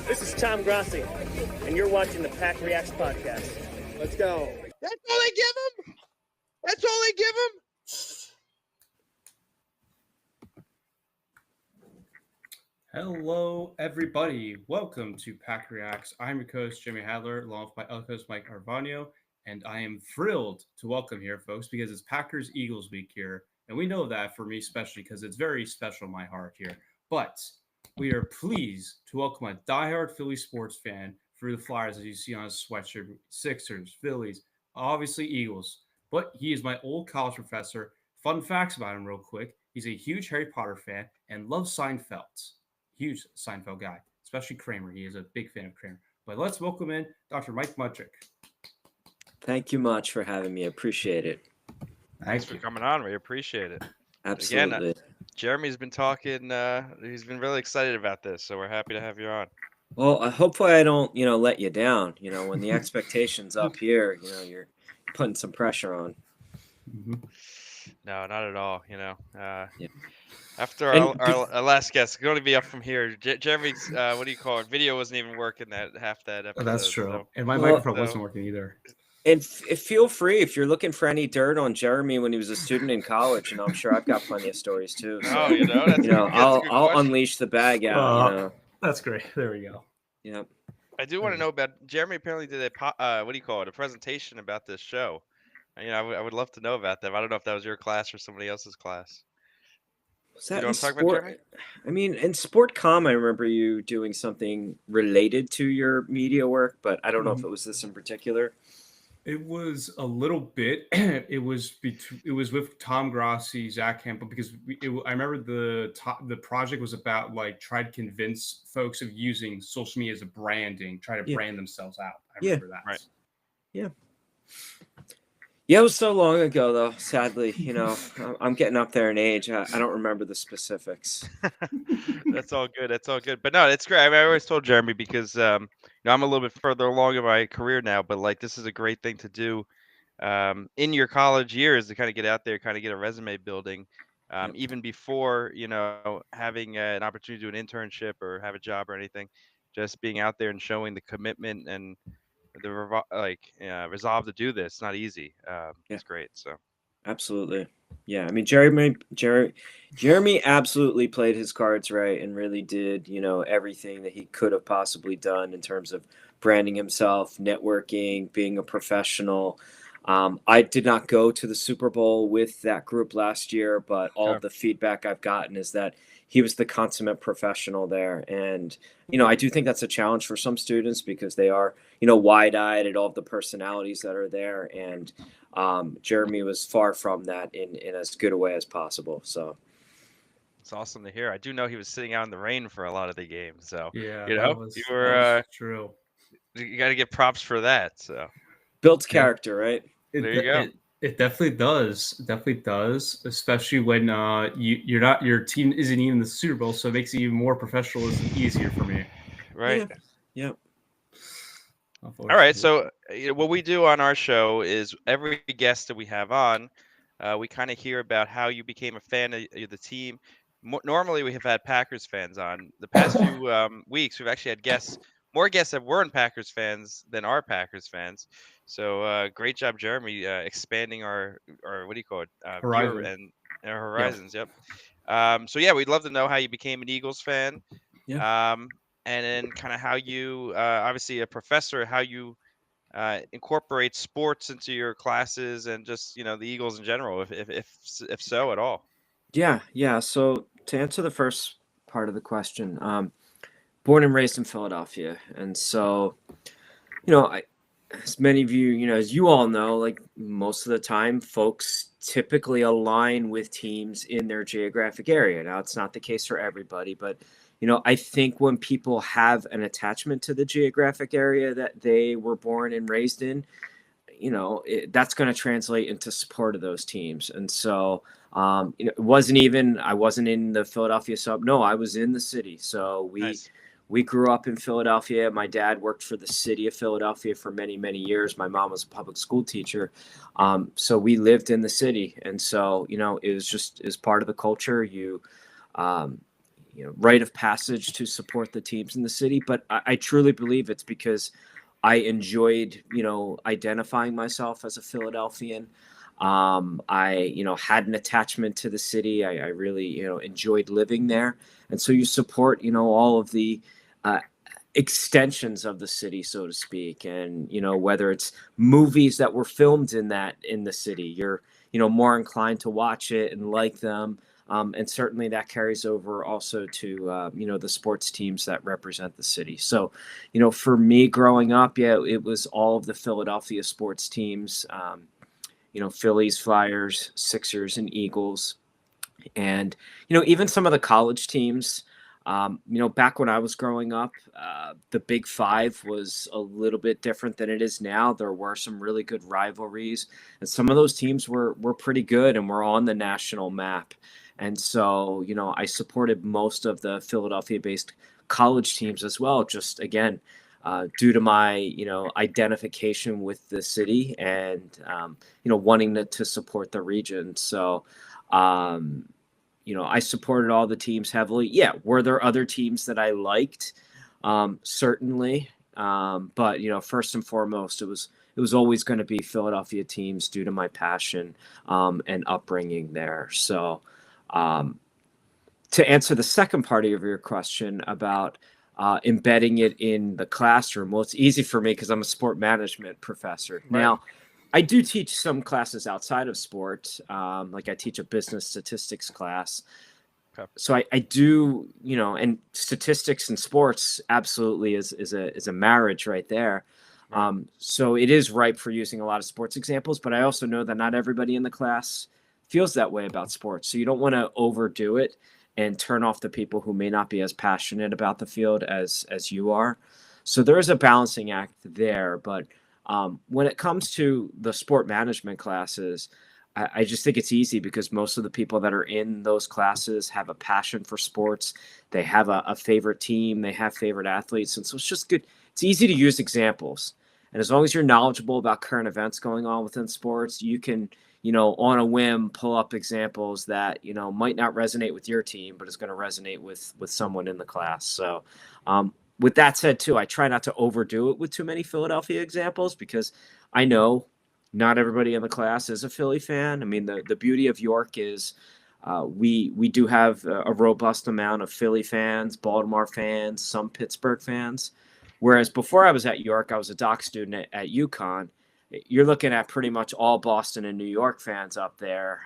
This is Tom Grossi, and you're watching the PackReacts podcast. Let's go. That's all they give him? That's all they give him? Hello, everybody. Welcome to PackReacts. I'm your host, Jimmy Hadler, along with my other host, Mike Arvano, and I am thrilled to welcome here, folks, because it's Packers-Eagles week here, and we know that for me especially because it's very special in my heart here. But we are pleased to welcome a diehard Philly sports fan for the Flyers, as you see on his sweatshirt, Sixers, Phillies, obviously Eagles. But he is my old college professor. Fun facts about him real quick. He's a huge Harry Potter fan and loves Seinfeld. Huge Seinfeld guy, especially Kramer. He is a big fan of Kramer. But let's welcome in Dr. Mike Mudrick. Thank you much for having me. Appreciate it. Thanks for coming on. We appreciate it. Absolutely. Again, Jeremy's been talking. He's been really excited about this, so we're happy to have you on. Well, hopefully I don't, let you down. When the expectations up here, you're putting some pressure on. Mm-hmm. No, not at all. Yeah. After our last guest, going to be up from here. Jeremy's, what do you call it? Video wasn't even working that episode. Oh, that's true. So. And my microphone wasn't working either. And feel free if you're looking for any dirt on Jeremy when he was a student in college. I'm sure I've got plenty of stories too. So, I'll unleash the bag out. That's great. There we go. Yep. I do want to know about Jeremy. Apparently, did a presentation about this show. I would love to know about that. I don't know if that was your class or somebody else's class. Was that in sport? I mean, in sport comm, I remember you doing something related to your media work, but I don't know if it was this in particular. It was a little bit. It was with Tom Grossi, Zach Campbell, because I remember the project was about try to convince folks of using social media as a branding, try to brand themselves out. I remember that. Right. Yeah. Yeah, it was so long ago, though. Sadly, I'm getting up there in age. I don't remember the specifics. That's all good. That's all good. But no, it's great. I always told Jeremy because I'm a little bit further along in my career now. But this is a great thing to do in your college years to kind of get out there, kind of get a resume building, even before having an opportunity to do an internship or have a job or anything. Just being out there and showing the commitment and the resolve to do this. It's not easy. It's great. So absolutely. Yeah. I mean, Jeremy absolutely played his cards right and really did, everything that he could have possibly done in terms of branding himself, networking, being a professional. I did not go to the Super Bowl with that group last year, but all of the feedback I've gotten is that he was the consummate professional there. And, I do think that's a challenge for some students because they are, wide-eyed at all of the personalities that are there. And Jeremy was far from that in as good a way as possible. So it's awesome to hear. I do know he was sitting out in the rain for a lot of the games. So, yeah, you were true. You got to get props for that. So builds character, right? There you go. It definitely does. It definitely does, especially when your team isn't even in the Super Bowl, so it makes it even more professionalism easier for me. Right. Yeah. All right. So what we do on our show is every guest that we have on, we kind of hear about how you became a fan of the team. Normally, we have had Packers fans on. The past few weeks, we've actually had more guests that weren't Packers fans than are Packers fans. So great job, Jeremy, expanding our what do you call it? Horizon. And our horizons. Yep. So we'd love to know how you became an Eagles fan. Yeah. And then kind of how you, obviously a professor, how you incorporate sports into your classes and just the Eagles in general, if so at all. Yeah. So to answer the first part of the question, born and raised in Philadelphia, and so as many of you, as you all know, most of the time, folks typically align with teams in their geographic area. Now, it's not the case for everybody, but I think when people have an attachment to the geographic area that they were born and raised in, that's going to translate into support of those teams. And so, I wasn't in the Philadelphia sub. No, I was in the city. So we grew up in Philadelphia. My dad worked for the city of Philadelphia for many, many years. My mom was a public school teacher. So we lived in the city. And so, it was part of the culture. rite of passage to support the teams in the city. But I truly believe it's because I enjoyed, identifying myself as a Philadelphian. I, had an attachment to the city. I really, enjoyed living there. And so you support, all of the extensions of the city, so to speak. And, whether it's movies that were filmed in the city, you're, more inclined to watch it and like them. And certainly that carries over also to, the sports teams that represent the city. So, for me growing up, it was all of the Philadelphia sports teams, Phillies, Flyers, Sixers, and Eagles. And, even some of the college teams, back when I was growing up, the Big Five was a little bit different than it is now. There were some really good rivalries, and some of those teams were pretty good and were on the national map. And so, I supported most of the Philadelphia-based college teams as well, just again, due to my, identification with the city and, wanting to support the region. So, I supported all the teams heavily. Yeah. Were there other teams that I liked? Certainly. But, first and foremost, it was always going to be Philadelphia teams due to my passion and upbringing there. So, to answer the second part of your question about embedding it in the classroom, well, it's easy for me because I'm a sport management professor. Right. Now, I do teach some classes outside of sport, like I teach a business statistics class. Okay. So I do, and statistics and sports absolutely is a marriage right there. Right. So it is ripe for using a lot of sports examples, but I also know that not everybody in the class feels that way about sports. So you don't want to overdo it and turn off the people who may not be as passionate about the field as you are. So there is a balancing act there. But when it comes to the sport management classes, I just think it's easy because most of the people that are in those classes have a passion for sports. They have a favorite team. They have favorite athletes. And so it's just good. It's easy to use examples. And as long as you're knowledgeable about current events going on within sports, you can, on a whim, pull up examples that, might not resonate with your team, but is going to resonate with someone in the class. So with that said, too, I try not to overdo it with too many Philadelphia examples because I know not everybody in the class is a Philly fan. I mean, the beauty of York is we do have a robust amount of Philly fans, Baltimore fans, some Pittsburgh fans. Whereas before I was at York, I was a doc student at UConn. You're looking at pretty much all Boston and New York fans up there.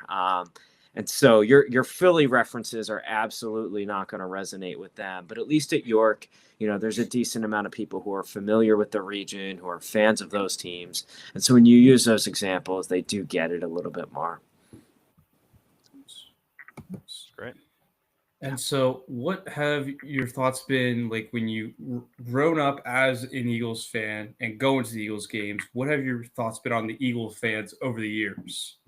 And so your Philly references are absolutely not going to resonate with them. But at least at York, there's a decent amount of people who are familiar with the region, who are fans of those teams. And so when you use those examples, they do get it a little bit more. That's great. And so what have your thoughts been like when you grown up as an Eagles fan and going to the Eagles games? What have your thoughts been on the Eagles fans over the years?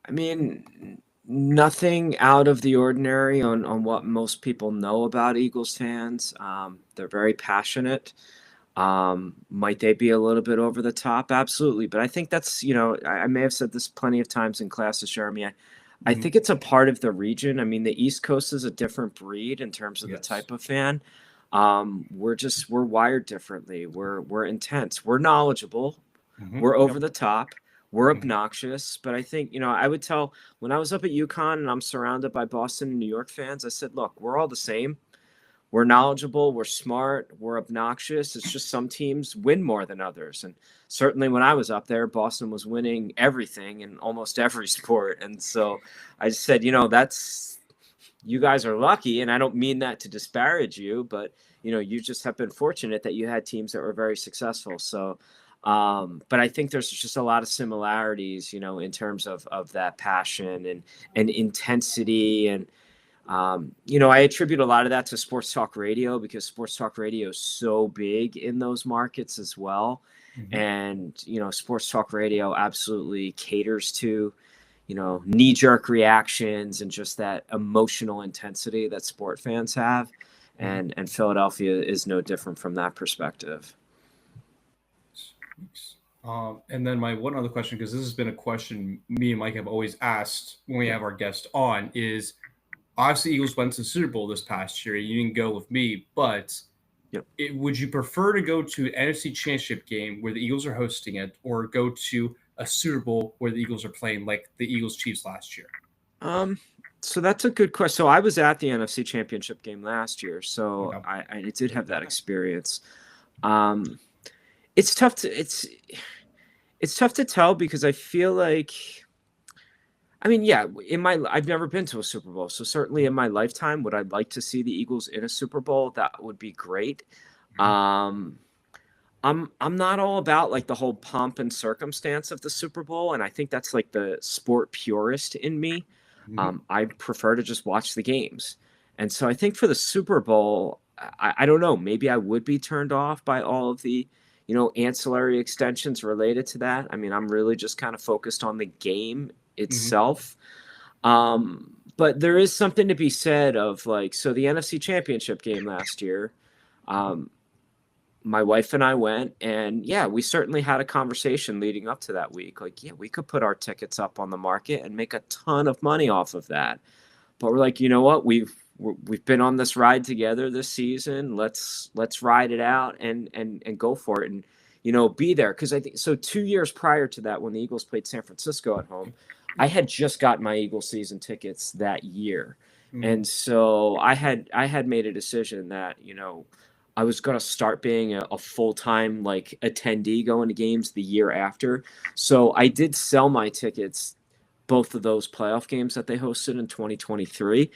I mean, nothing out of the ordinary on what most people know about Eagles fans. They're very passionate. Might they be a little bit over the top? Absolutely. But I think that's, I may have said this plenty of times in classes, Jeremy. I think it's a part of the region. I mean, the East Coast is a different breed in terms of the type of fan. We're wired differently. We're intense. We're knowledgeable. Mm-hmm. We're over the top. We're obnoxious. But I think, I would tell when I was up at UConn and I'm surrounded by Boston and New York fans, I said, look, we're all the same. We're knowledgeable, we're smart, we're obnoxious. It's just some teams win more than others. And certainly when I was up there, Boston was winning everything in almost every sport. And so I just said, that's, you guys are lucky. And I don't mean that to disparage you, but, you just have been fortunate that you had teams that were very successful. So, but I think there's just a lot of similarities, in terms of that passion and intensity and, I attribute a lot of that to sports talk radio because sports talk radio is so big in those markets as well. Mm-hmm. And, sports talk radio absolutely caters to, knee-jerk reactions and just that emotional intensity that sport fans have. Mm-hmm. And Philadelphia is no different from that perspective. And then my one other question, because this has been a question me and Mike have always asked when we have our guest on, is obviously Eagles went to the Super Bowl this past year. You didn't go with me, but Yep. would you prefer to go to an NFC Championship game where the Eagles are hosting it, or go to a Super Bowl where the Eagles are playing, like the Eagles Chiefs last year? So that's a good question. So I was at the NFC Championship game last year, so Okay. I did have that experience. Um, it's tough to it's tough to tell because I feel like, I mean, yeah, I've never been to a Super Bowl, so certainly in my lifetime, would I like to see the Eagles in a Super Bowl? That would be great. Um, I'm not all about like the whole pomp and circumstance of the Super Bowl, and I think that's like the sport purist in me. I prefer to just watch the games, and so I think for the Super Bowl, I don't know, maybe I would be turned off by all of the, ancillary extensions related to that. I mean, I'm really just kind of focused on the game itself. But there is something to be said of like, so the NFC Championship game last year. Um, my wife and I went, and yeah, we certainly had a conversation leading up to that week. Like, yeah, we could put our tickets up on the market and make a ton of money off of that. But we're like, you know what? We've been on this ride together this season. Let's ride it out and go for it, and be there. Because I think so. 2 years prior to that, when the Eagles played San Francisco at home, I had just gotten my Eagles season tickets that year, and so I had made a decision that I was going to start being a full-time like attendee going to games the year after. So I did sell my tickets both of those playoff games that they hosted in 2023.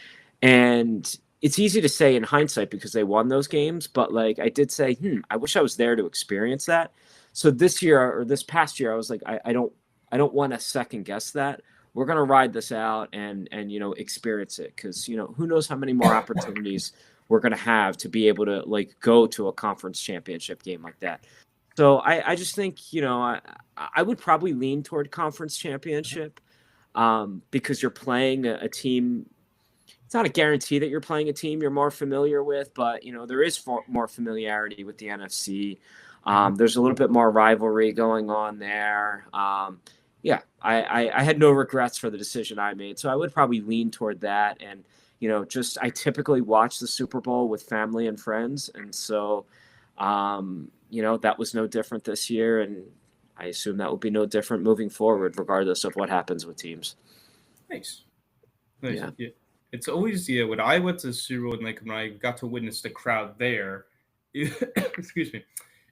And it's easy to say in hindsight because they won those games, but like I did say, I wish I was there to experience that. So this year or this past year, I was like, I don't want to second guess that. We're gonna ride this out and experience it, because who knows how many more opportunities we're gonna have to be able to like go to a conference championship game like that. So I just think I would probably lean toward conference championship, because you're playing a team. It's not a guarantee that you're playing a team you're more familiar with, but there is more familiarity with the NFC. There's a little bit more rivalry going on there. Yeah, I had no regrets for the decision I made, so I would probably lean toward that. And just I typically watch the Super Bowl with family and friends, and so that was no different this year, and I assume that will be no different moving forward, regardless of what happens with teams. Nice. Yeah. It's always when I went to the Super Bowl and like when I got to witness the crowd there, excuse me,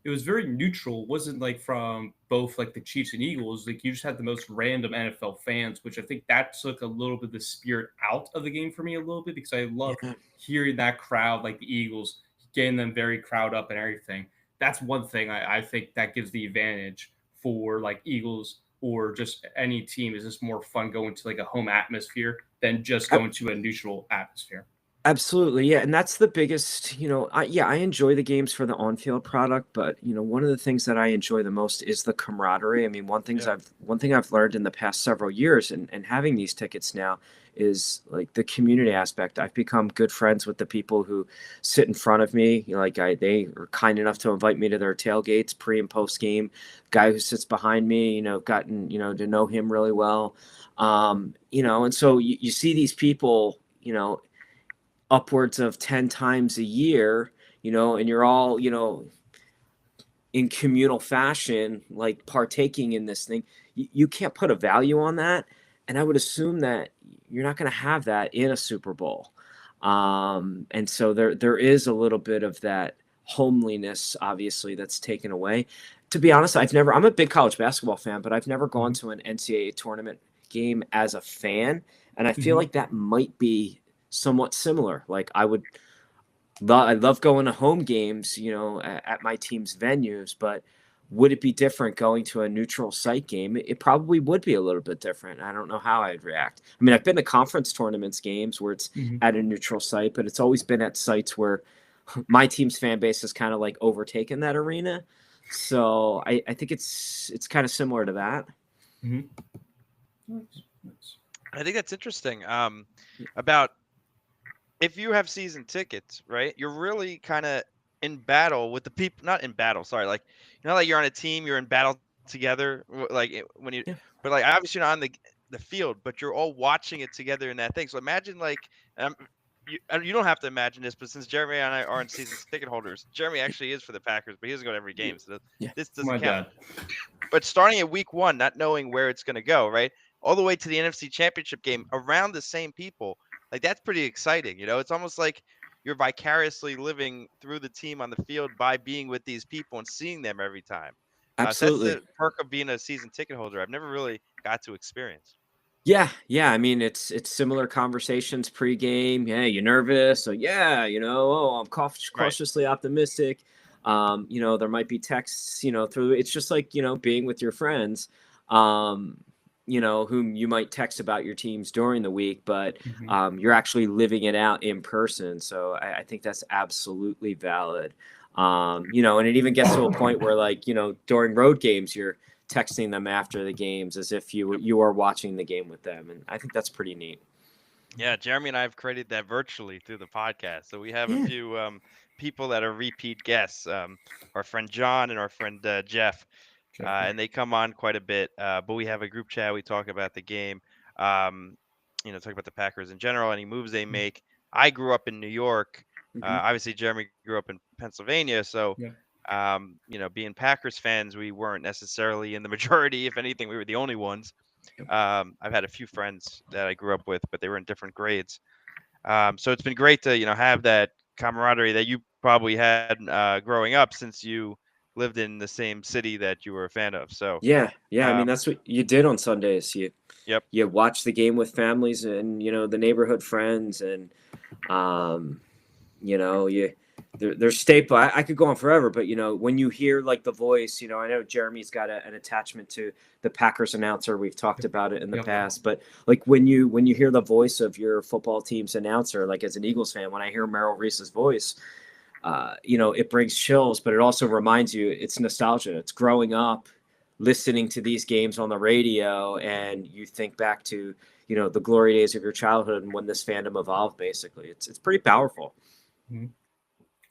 it was very neutral. It wasn't like from both like the Chiefs and Eagles. Like you just had the most random NFL fans, which I think that took a little bit of the spirit out of the game for me a little bit, because I love hearing that crowd, like the Eagles, getting them very crowd up and everything. That's one thing I think that gives the advantage for like Eagles or just any team, is just more fun going to like a home atmosphere than just going to a neutral atmosphere. Absolutely, yeah, and that's the biggest. I enjoy the games for the on-field product, but one of the things that I enjoy the most is the camaraderie. I mean, one thing I've learned in the past several years, and having these tickets now, is like the community aspect. I've become good friends with the people who sit in front of me. They are kind enough to invite me to their tailgates pre and post game. Guy who sits behind me, gotten to know him really well. And so you see these people, upwards of 10 times a year, and you're all, in communal fashion, like partaking in this thing. You can't put a value on that. And I would assume that you're not going to have that in a Super Bowl. And so there is a little bit of that homeliness, obviously, that's taken away. To be honest, I'm a big college basketball fan, but I've never gone to an NCAA tournament game as a fan. And I feel like that might be somewhat similar. Like I love going to home games, at my team's venues, but would it be different going to a neutral site game? It probably would be a little bit different. I don't know how I'd react. I mean, I've been to conference tournaments games where it's at a neutral site, but it's always been at sites where my team's fan base has kind of like overtaken that arena. So I think it's kind of similar to that. I think that's interesting. About if you have season tickets, right? You're really kind of in battle with the people. Not in battle, sorry. Like like you're on a team, you're in battle together. Like when you, but like obviously you're not on the field, but you're all watching it together in that thing. So imagine like you don't have to imagine this, but since Jeremy and I aren't season ticket holders, Jeremy actually is for the Packers, but he doesn't go to every game, so Yeah. this My doesn't count. dad. But starting at week 1, not knowing where it's going to go, right, all the way to the NFC Championship game around the same people, like that's pretty exciting. It's almost like you're vicariously living through the team on the field by being with these people and seeing them every time. So that's Absolutely. the perk of being a season ticket holder. I've never really got to experience. Yeah, yeah. I mean, it's similar conversations pregame. Yeah, you nervous? So yeah, oh, I'm cautiously optimistic. There might be texts, through. It's just like being with your friends, whom you might text about your teams during the week, but you're actually living it out in person. So I think that's absolutely valid. And it even gets to a point where, like, during road games, you're texting them after the games as if you are watching the game with them, and I think that's pretty neat. Yeah, Jeremy and I have created that virtually through the podcast. So we have a few people that are repeat guests. Our friend John and our friend Jeff, and they come on quite a bit. But we have a group chat. We talk about the game, talk about the Packers in general, any moves they make. I grew up in New York. Obviously, Jeremy grew up in Pennsylvania, so. Being Packers fans, we weren't necessarily in the majority. If anything, we were the only ones. I've had a few friends that I grew up with, but they were in different grades. So it's been great to, have that camaraderie that you probably had growing up, since you lived in the same city that you were a fan of. So yeah. I mean, that's what you did on Sundays. You watch the game with families and the neighborhood friends, and there's staple. I could go on forever, but when you hear like the voice, I know Jeremy's got an attachment to the Packers announcer. We've talked about it in the past, but like when you hear the voice of your football team's announcer, like as an Eagles fan, when I hear Merrill Reese's voice, it brings chills, but it also reminds you it's nostalgia. It's growing up, listening to these games on the radio, and you think back to the glory days of your childhood and when this fandom evolved. Basically, it's pretty powerful.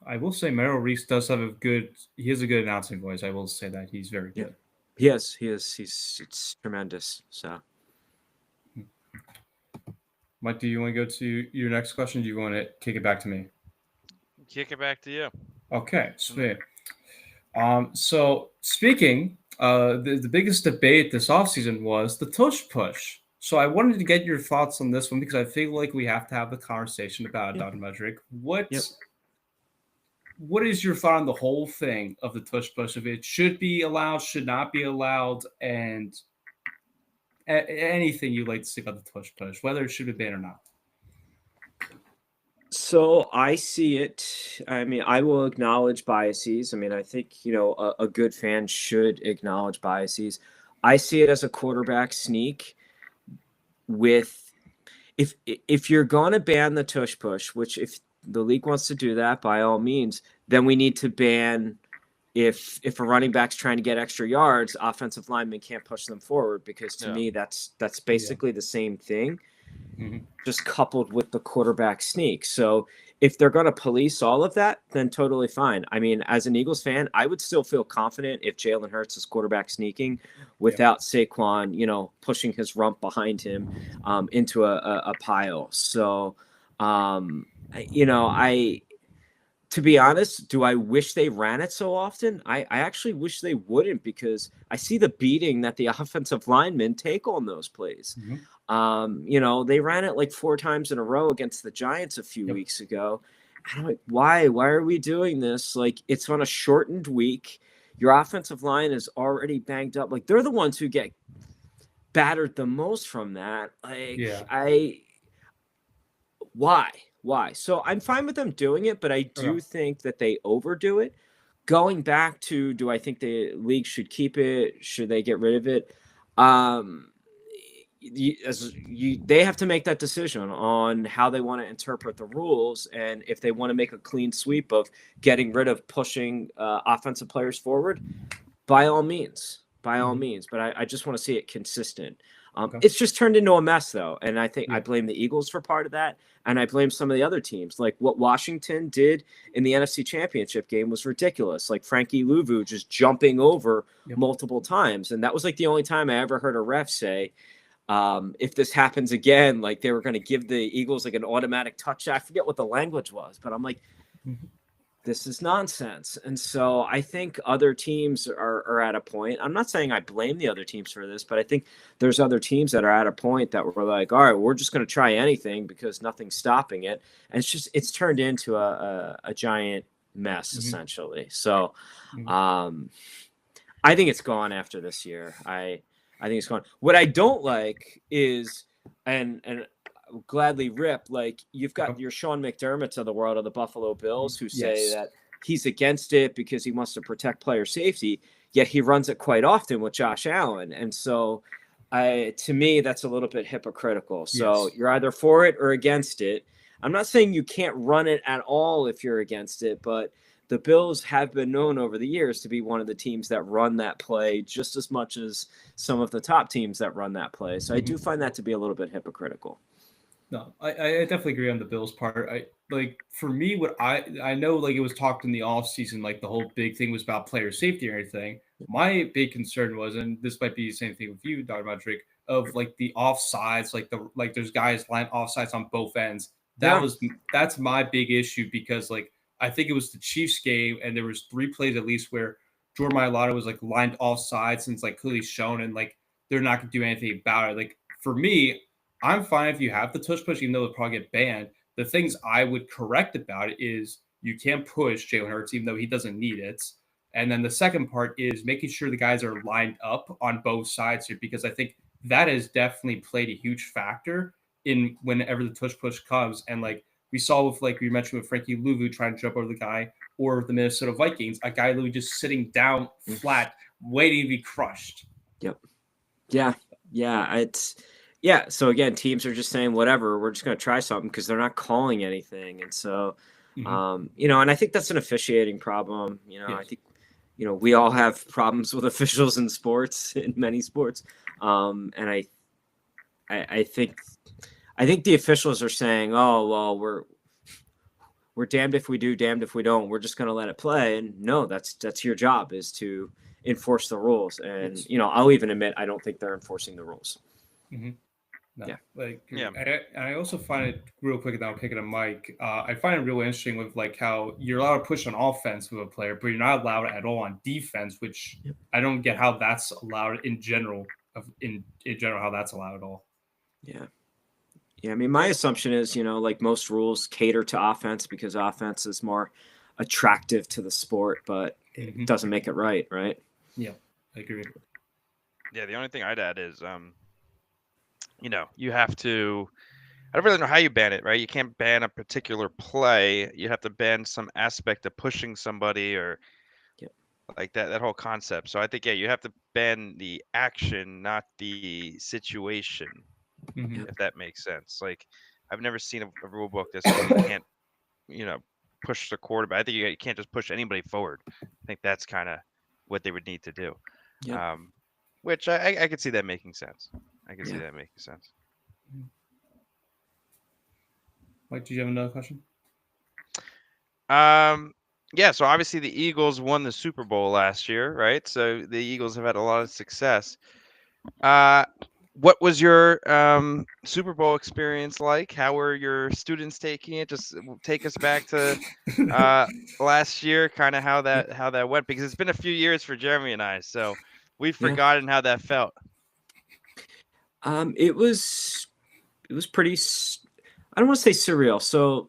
I will say Merrill Reese does have he has a good announcing voice. I will say that he's very good. He is. It's tremendous. So, Mike, do you want to go to your next question? Do you want to kick it back to me? Kick it back to you. Okay, sweet. So speaking, the biggest debate this offseason was the tush push. So I wanted to get your thoughts on this one because I feel like we have to have the conversation about Don Mudrick. What is your thought on the whole thing of the tush push? If it should be allowed, should not be allowed, and anything you'd like to say about the tush push, whether it should be banned or not? So I see it. I mean, I will acknowledge biases. I mean, I think, a good fan should acknowledge biases. I see it as a quarterback sneak if you're going to ban the tush push, which if the league wants to do that, by all means, then we need to ban if a running back's trying to get extra yards, offensive linemen can't push them forward, because to me that's basically the same thing. Just coupled with the quarterback sneak. So if they're going to police all of that, then totally fine. I mean, as an Eagles fan, I would still feel confident if Jalen Hurts is quarterback sneaking without Saquon, pushing his rump behind him into a pile. So, to be honest, do I wish they ran it so often? I actually wish they wouldn't, because I see the beating that the offensive linemen take on those plays. They ran it like 4 times in a row against the Giants a few weeks ago. And I'm like, why are we doing this? Like, it's on a shortened week. Your offensive line is already banged up. Like, they're the ones who get battered the most from that. Why? So I'm fine with them doing it, but I do think that they overdo it. Going back to, do I think the league should keep it? Should they get rid of it? They have to make that decision on how they want to interpret the rules, and if they want to make a clean sweep of getting rid of pushing offensive players forward, by all means. But I just want to see it consistent. It's just turned into a mess, though, and I think I blame the Eagles for part of that, and I blame some of the other teams. Like what Washington did in the NFC Championship game was ridiculous. Like Frankie Louvu just jumping over multiple times, and that was like the only time I ever heard a ref say, if this happens again, like they were going to give the Eagles like an automatic touchdown. I forget what the language was, but I'm like, this is nonsense. And so I think other teams are at a point. I'm not saying I blame the other teams for this, but I think there's other teams that are at a point that were like, all right, we're just going to try anything because nothing's stopping it. And it's turned into a giant mess, essentially. So I think it's gone after this year. I think it's gone. What I don't like is, and I'll gladly rip, like you've got your Sean McDermotts of the world of the Buffalo Bills who say that he's against it because he wants to protect player safety, yet he runs it quite often with Josh Allen. And so to me, that's a little bit hypocritical. So you're either for it or against it. I'm not saying you can't run it at all if you're against it, but the Bills have been known over the years to be one of the teams that run that play just as much as some of the top teams that run that play. So I do find that to be a little bit hypocritical. No, I definitely agree on the Bills part. For me, what I know, like it was talked in the off season, like the whole big thing was about player safety or anything. My big concern was, and this might be the same thing with you, Dr. about Drake, of like the offsides, like there's guys lying offsides on both ends. That's my big issue because like I think it was the Chiefs game and there was 3 plays at least where Jordan Mailata was like lined offsides and it's like clearly shown and like they're not gonna do anything about it. Like for me, I'm fine if you have the tush push, even though it'll probably get banned. The things I would correct about it is you can't push Jalen Hurts, even though he doesn't need it. And then the second part is making sure the guys are lined up on both sides here, because I think that has definitely played a huge factor in whenever the tush push comes. And like we saw with, like we mentioned with Frankie Louvu trying to jump over the guy, or the Minnesota Vikings, a guy literally just sitting down flat, waiting to be crushed. Yep. Yeah. So again, teams are just saying, whatever, we're just going to try something because they're not calling anything. And so, and I think that's an officiating problem. I think, we all have problems with officials in sports, in many sports. And I think the officials are saying, oh, well, we're damned if we do, damned if we don't. We're just going to let it play. And no, that's your job, is to enforce the rules. And, I'll even admit, I don't think they're enforcing the rules. No. And I also find it real quick, and I'll kick it to Mike. I find it real interesting with like how you're allowed to push on offense with a player, but you're not allowed at all on defense, which I don't get how that's allowed in general. In general, how that's allowed at all. Yeah. I mean, my assumption is, like most rules cater to offense because offense is more attractive to the sport, but it doesn't make it right. Yeah, I agree. Yeah, the only thing I'd add is, you have to, I don't really know how you ban it, right? You can't ban a particular play. You have to ban some aspect of pushing somebody or like that whole concept. So I think, you have to ban the action, not the situation, if that makes sense. Like, I've never seen a rule book that says you can't, push the quarterback. I think you can't just push anybody forward. I think that's kind of what they would need to do. Which I could see that making sense. See that making sense. Mike, do you have another question? So obviously the Eagles won the Super Bowl last year, right? So the Eagles have had a lot of success. What was your Super Bowl experience like? How were your students taking it? Just take us back to last year, kind of how that went, because it's been a few years for Jeremy and I, so we've forgotten how that felt. It was pretty, I don't want to say surreal. So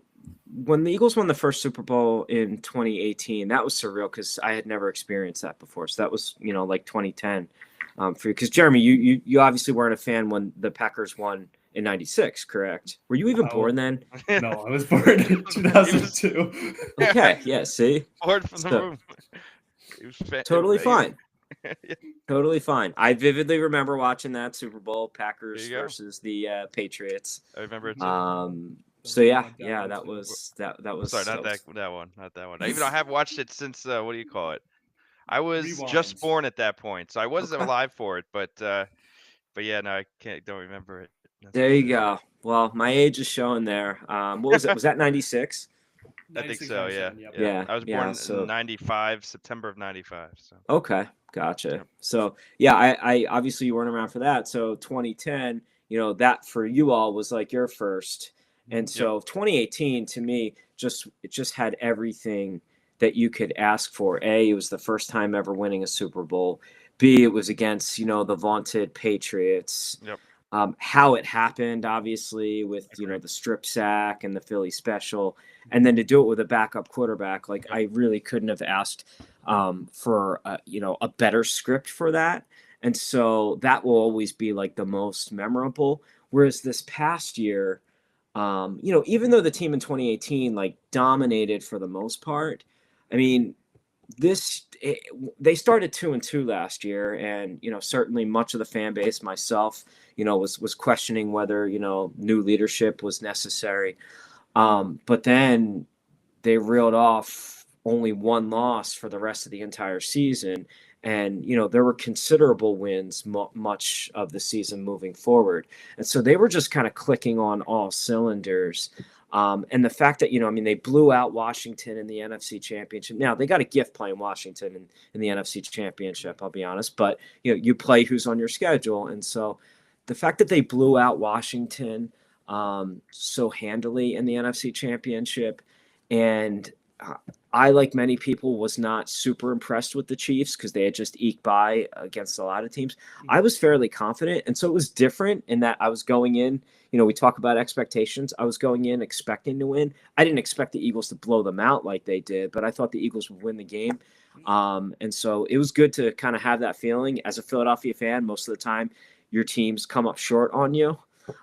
when the Eagles won the first Super Bowl in 2018, that was surreal because I had never experienced that before. So that was, like 2010 for you. Because Jeremy, you obviously weren't a fan when the Packers won in 96, correct? Were you even born then? No, I was born in 2002. Okay, yeah, see? Born from the room. Totally fine. Totally fine. I vividly remember watching that Super Bowl, Packers versus the Patriots. I remember it too. So that was. Sorry, not that one. I have watched it since what do you call it? I was just born at that point, so I wasn't alive for it. But yeah, no, I don't remember it. There you go. Well, my age is showing there. What was it? Was that 96? I think so. Yeah. Yeah. I was born in 95, September of 95. So. Okay. Gotcha. Yep. So yeah, I obviously you weren't around for that. So 2010, that for you all was like your first. And so 2018 to me it just had everything that you could ask for. A, it was the first time ever winning a Super Bowl. B, it was against, the vaunted Patriots. Yep. How it happened, obviously, with Agreed. the strip sack and the Philly special, and then to do it with a backup quarterback, like Yep. I really couldn't have asked for a better script for that, and so that will always be like the most memorable. Whereas this past year, even though the team in 2018 like dominated for the most part, I mean, they started 2-2 last year, and certainly much of the fan base, myself, was questioning whether new leadership was necessary. But then they reeled off only one loss for the rest of the entire season, and there were considerable wins much of the season moving forward, and so they were just kind of clicking on all cylinders. And the fact that, they blew out Washington in the NFC Championship. Now, they got a gift playing Washington in the NFC Championship, I'll be honest. But, you play who's on your schedule. And so the fact that they blew out Washington so handily in the NFC Championship, and I, like many people, was not super impressed with the Chiefs because they had just eked by against a lot of teams. I was fairly confident. And so it was different in that I was going in, we talk about expectations. I was going in expecting to win. I didn't expect the Eagles to blow them out like they did, but I thought the Eagles would win the game. And so it was good to kind of have that feeling. As a Philadelphia fan, most of the time your teams come up short on you.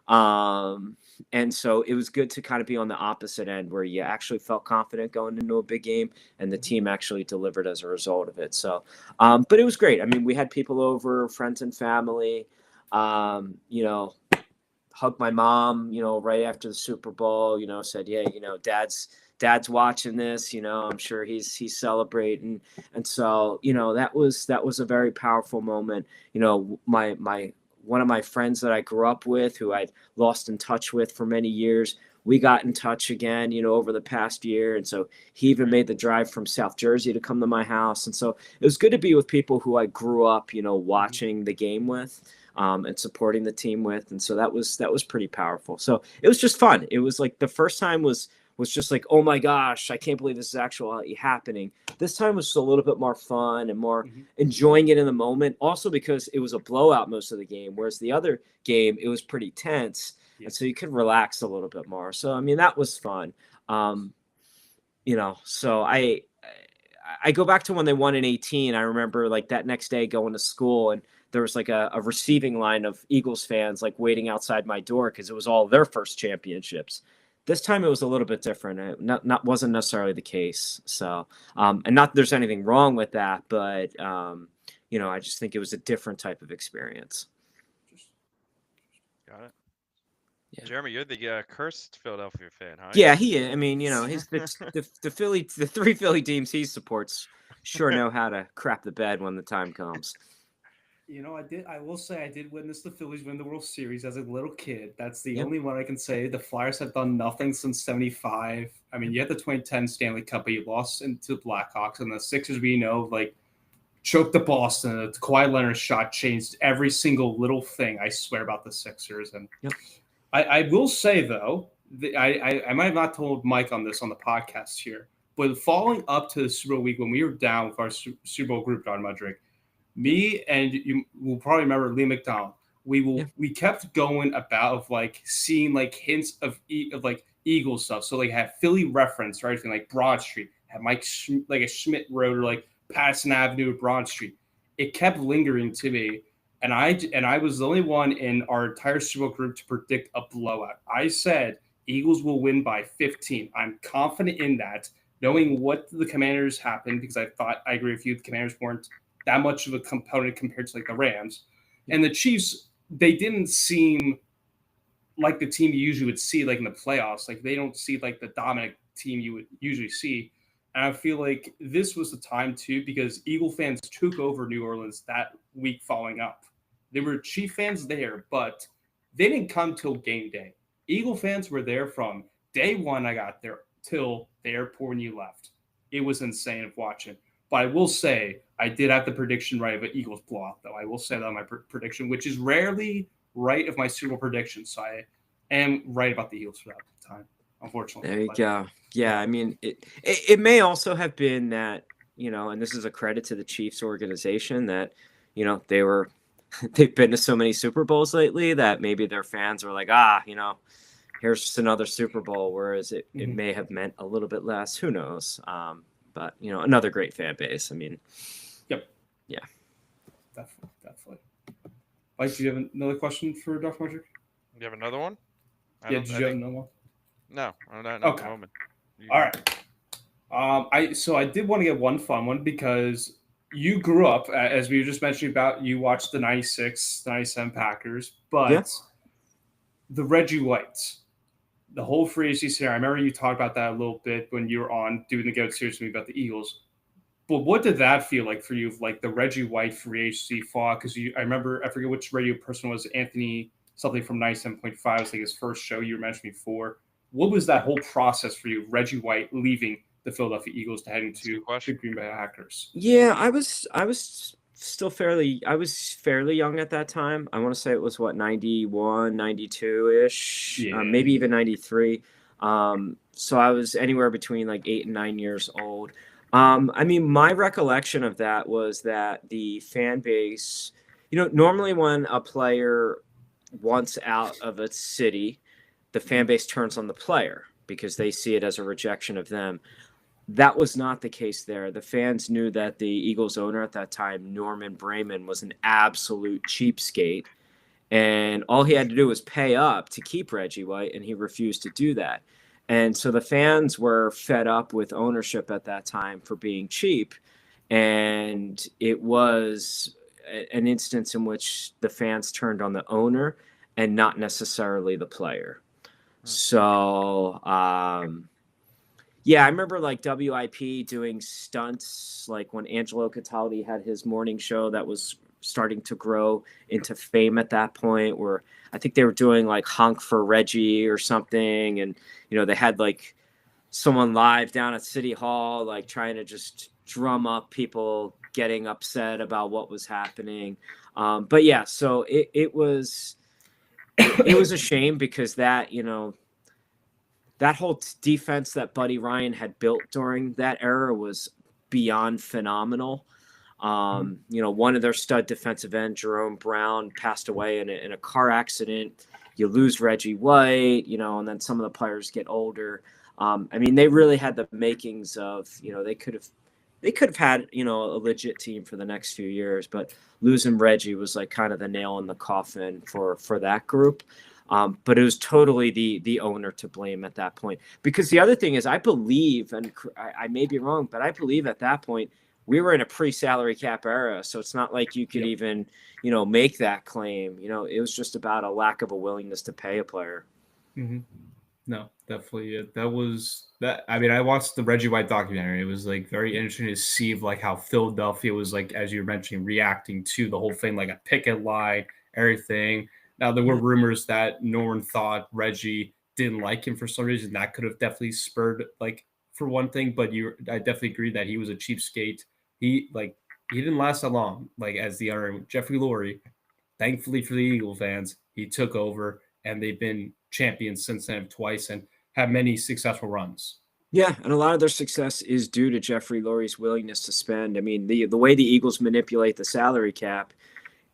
And so it was good to kind of be on the opposite end where you actually felt confident going into a big game and the team actually delivered as a result of it. So, but it was great. I mean, we had people over, friends and family, hugged my mom, right after the Super Bowl, said, yeah, dad's watching this, I'm sure he's celebrating. And so, that was a very powerful moment. One of my friends that I grew up with, who I'd lost in touch with for many years, we got in touch again, over the past year. And so he even made the drive from South Jersey to come to my house. And so it was good to be with people who I grew up, watching the game with. And supporting the team with. And so that was pretty powerful. So it was just fun. It was like the first time was just like, oh my gosh, I can't believe this is actually happening. This time was a little bit more fun and more enjoying it in the moment. Also because it was a blowout most of the game, whereas the other game, it was pretty tense. And so you could relax a little bit more. So, I mean, that was fun. So I go back to when they won in 18. I remember like that next day going to school, and there was like a receiving line of Eagles fans like waiting outside my door because it was all their first championships. This time it was a little bit different. It wasn't necessarily the case. So, and not that there's anything wrong with that, but I just think it was a different type of experience. Got it. Yeah. Jeremy, you're the cursed Philadelphia fan, huh? Yeah, he is. I mean, his the three Philly teams he supports sure know how to crap the bed when the time comes. I will say I did witness the Phillies win the World Series as a little kid. That's the only one I can say. The Flyers have done nothing since '75. I mean, you had the 2010 Stanley Cup, but you lost into the Blackhawks, and the Sixers, choked the Boston. The Kawhi Leonard shot changed every single little thing, I swear, about the Sixers. And I will say, though, I might have not told Mike on this on the podcast here, but following up to the Super Bowl week when we were down with our Super Bowl group, Don Mudrick, me and you will probably remember Lee McDonald. We kept going about seeing hints of Eagles stuff. So had Philly reference, right? Like Broad Street, had Mike a Schmidt Road or Patterson Avenue or Broad Street. It kept lingering to me, and I was the only one in our entire Super Bowl group to predict a blowout. I said Eagles will win by 15. I'm confident in that, knowing what the Commanders happened, because I agree with you. The Commanders weren't that much of a component compared to the Rams. And the Chiefs, they didn't seem like the team you usually would see in the playoffs. They don't see the dominant team you would usually see. And I feel like this was the time too, because Eagle fans took over New Orleans that week following up. There were Chief fans there, but they didn't come till game day. Eagle fans were there from day one I got there till the airport when you left. It was insane of watching. But I will say I did have the prediction right of an Eagles blowout, though. I will say that on my prediction, which is rarely right of my Super Bowl predictions. So I am right about the Eagles for that time, unfortunately. There you go. Yeah, I mean, it may also have been that, and this is a credit to the Chiefs organization that, they've been to so many Super Bowls lately that maybe their fans were like, here's just another Super Bowl, whereas it may have meant a little bit less. Who knows? But, another great fan base. I mean, yep. Yeah. Definitely. Mike, do you have another question for Dr. Magic? You have another one? Did you have another one? No, not at the moment. All right. So I did want to get one fun one because you grew up, as we were just mentioning about, you watched the 96, 97 Packers, but the Reggie Whites, the whole free agency scenario, I remember you talked about that a little bit when you were on doing the Goat Series with me about the Eagles. But what did that feel like for you, like the Reggie White free agency fall? Because I remember, I forget which radio person was, Anthony something from 97.5, was like his first show you were mentioning before. What was that whole process for you, Reggie White leaving the Philadelphia Eagles to heading to the Green Bay Packers? Yeah, I was fairly young at that time. I want to say it was 91, 92-ish, maybe even 93. So I was anywhere between like 8 and 9 years old. I mean, my recollection of that was that the fan base, normally when a player wants out of a city, the fan base turns on the player because they see it as a rejection of them. That was not the case there. The fans knew that the Eagles owner at that time, Norman Brayman, was an absolute cheapskate. And all he had to do was pay up to keep Reggie White, and he refused to do that. And so the fans were fed up with ownership at that time for being cheap. And it was an instance in which the fans turned on the owner and not necessarily the player. So, yeah, I remember like WIP doing stunts, like when Angelo Cataldi had his morning show that was starting to grow into fame at that point, where I think they were doing like Honk for Reggie or something. And, they had like someone live down at City Hall, like trying to just drum up people getting upset about what was happening. But yeah, so it was a shame because that, that whole defense that Buddy Ryan had built during that era was beyond phenomenal. One of their stud defensive end, Jerome Brown, passed away in a car accident. You lose Reggie White, and then some of the players get older. I mean, they really had the makings of, they could have had, a legit team for the next few years, but losing Reggie was like kind of the nail in the coffin for that group. But it was totally the owner to blame at that point. Because the other thing is, I believe, and I may be wrong, but I believe at that point we were in a pre-salary cap era. So it's not like you could even, make that claim. It was just about a lack of a willingness to pay a player. Mm-hmm. No, definitely. That was that. I mean, I watched the Reggie White documentary. It was like very interesting to see like how Philadelphia was like, as you were mentioning, reacting to the whole thing, like a picket line, everything. Now, there were rumors that Norman thought Reggie didn't like him for some reason. That could have definitely spurred, like, for one thing, but I definitely agree that he was a cheapskate. He didn't last that long, like, as the owner. Jeffrey Lurie, thankfully for the Eagle fans, he took over, and they've been champions since then twice and have many successful runs. Yeah, and a lot of their success is due to Jeffrey Lurie's willingness to spend. I mean, the way the Eagles manipulate the salary cap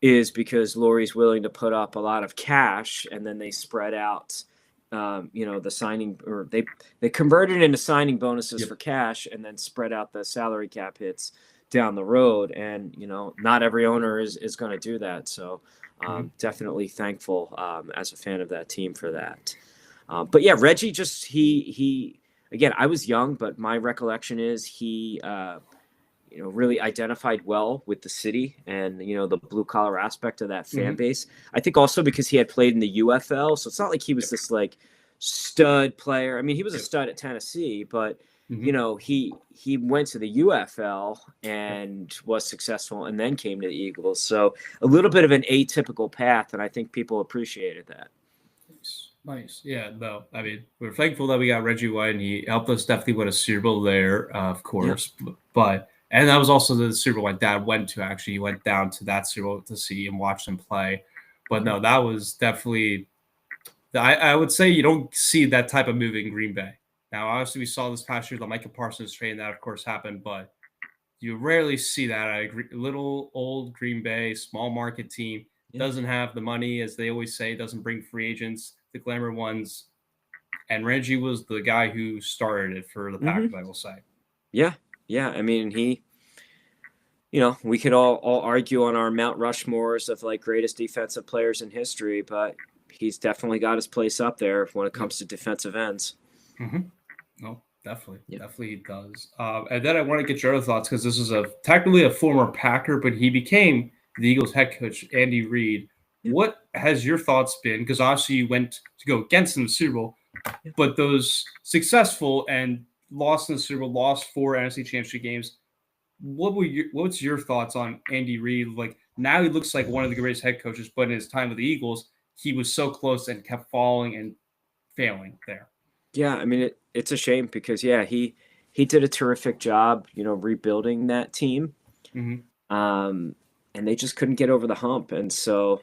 is because Lurie's willing to put up a lot of cash, and then they spread out, the signing, or they convert it into signing bonuses for cash, and then spread out the salary cap hits down the road. And not every owner is going to do that. So definitely thankful as a fan of that team for that. But yeah, Reggie just he again, I was young, but my recollection is he really identified well with the city and, the blue collar aspect of that fan base. I think also because he had played in the UFL. So it's not like he was this like stud player. I mean, he was a stud at Tennessee, but he went to the UFL and was successful and then came to the Eagles. So a little bit of an atypical path. And I think people appreciated that. Nice. Yeah, no, I mean, we're thankful that we got Reggie White, and he helped us definitely win a Super Bowl there, of course. But And that was also the Super Bowl my dad went to. Actually, he went down to that Super Bowl to see and watch them play. But no, that was definitely. I would say you don't see that type of move in Green Bay. Now, obviously, we saw this past year the Micah Parsons trade, and that of course happened, but you rarely see that at a little old Green Bay small market team. Doesn't have the money, as they always say, doesn't bring free agents, the glamour ones. And Reggie was the guy who started it for the Packers, I will say. Yeah. I mean, we could all argue on our Mount Rushmores of like greatest defensive players in history, but he's definitely got his place up there when it comes to defensive ends. No, definitely he does. And then I want to get your other thoughts, because this is technically a former Packer, but he became the Eagles head coach, Andy Reid. What has your thoughts been? Because obviously you went to go against him in the Super Bowl, but those successful and lost in the Super Bowl, lost 4 NFC Championship games. What's your thoughts on Andy Reid? Like, now he looks like one of the greatest head coaches, but in his time with the Eagles, he was so close and kept falling and failing there. Yeah, I mean, it's a shame because he did a terrific job, rebuilding that team. And they just couldn't get over the hump. And so,